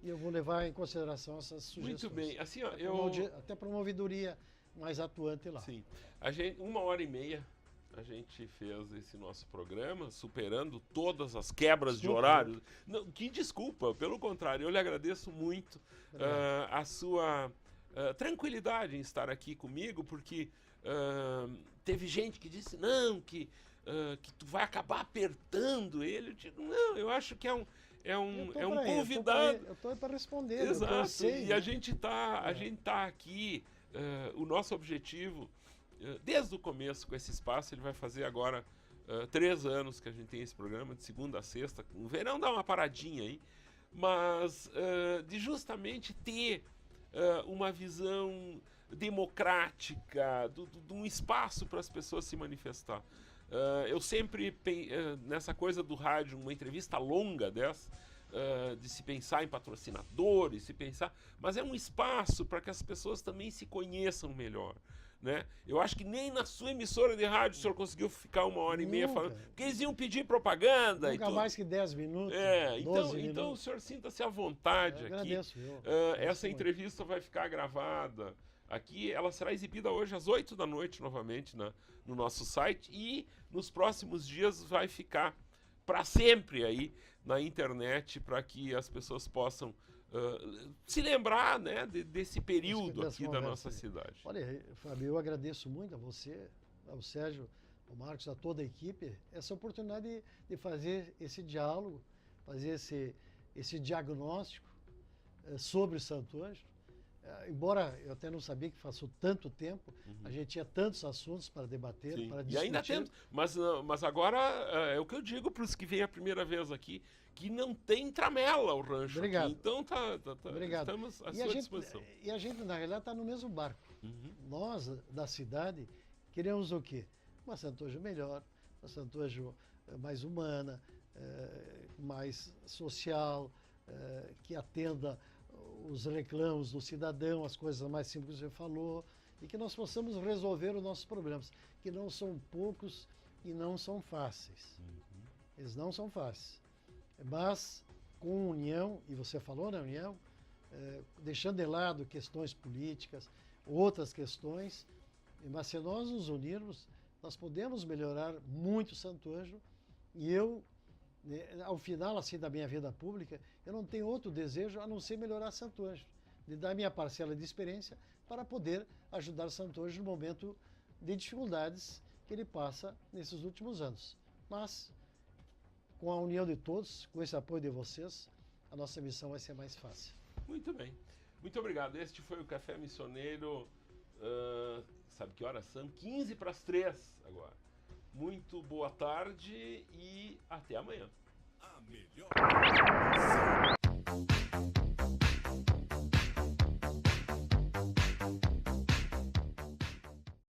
E eu vou levar em consideração essas sugestões. Muito bem. Assim, ó, até para uma ouvidoria mais atuante lá. Sim. 1h30 a gente fez esse nosso programa, superando todas as quebras de horário. Não, que desculpa, pelo contrário, eu lhe agradeço muito a sua tranquilidade em estar aqui comigo, porque teve gente que disse, não, que tu vai acabar apertando ele. Eu digo, não, eu acho que é um convidado. Eu estou para responder. Exato. Eu sei, e né? a gente tá aqui. O nosso objetivo, desde o começo com esse espaço, ele vai fazer agora 3 anos que a gente tem esse programa, de segunda a sexta. No verão dá uma paradinha aí, mas de justamente ter uma visão democrática, de um espaço para as pessoas se manifestar. Eu sempre, nessa coisa do rádio, uma entrevista longa dessa, de se pensar em patrocinadores, mas é um espaço para que as pessoas também se conheçam melhor, né? Eu acho que nem na sua emissora de rádio o senhor conseguiu ficar 1h30 falando, porque eles iam pedir propaganda. Nunca mais que 10 minutos, 12 minutos. Então o senhor sinta-se à vontade aqui. Agradeço, essa entrevista vai ficar gravada aqui, ela será exibida hoje às 8 da noite novamente no nosso site, e nos próximos dias vai ficar para sempre aí na internet, para que as pessoas possam se lembrar, né, desse período aqui da nossa cidade. Olha, Fábio, eu agradeço muito a você, ao Sérgio, ao Marcos, a toda a equipe, essa oportunidade de fazer esse diálogo, fazer esse diagnóstico sobre Santo Ângelo. Embora eu até não sabia que passou tanto tempo, a gente tinha tantos assuntos para debater, para discutir. E ainda temos, mas agora é o que eu digo para os que vêm a primeira vez aqui, que não tem tramela o rancho. Obrigado. Aqui, então Obrigado. Estamos à sua disposição. E a gente, na realidade, está no mesmo barco. Nós, da cidade, queremos o quê? Uma Santo Ângelo melhor, uma Santo Ângelo mais humana, mais social, que atenda os reclamos do cidadão, as coisas mais simples que você falou, e que nós possamos resolver os nossos problemas, que não são poucos e não são fáceis. Eles não são fáceis. Mas, com união, e você falou na união, deixando de lado questões políticas, outras questões, mas se nós nos unirmos, nós podemos melhorar muito Santo Ângelo, e eu, ao final assim da minha vida pública, eu não tenho outro desejo a não ser melhorar Santo Ângelo, de dar minha parcela de experiência para poder ajudar Santo Ângelo no momento de dificuldades que ele passa nesses últimos anos. Mas, com a união de todos, com esse apoio de vocês, a nossa missão vai ser mais fácil. Muito bem. Muito obrigado. Este foi o Café Missioneiro. Sabe que horas são? 15 para as 3 agora. Muito boa tarde e até amanhã. A melhor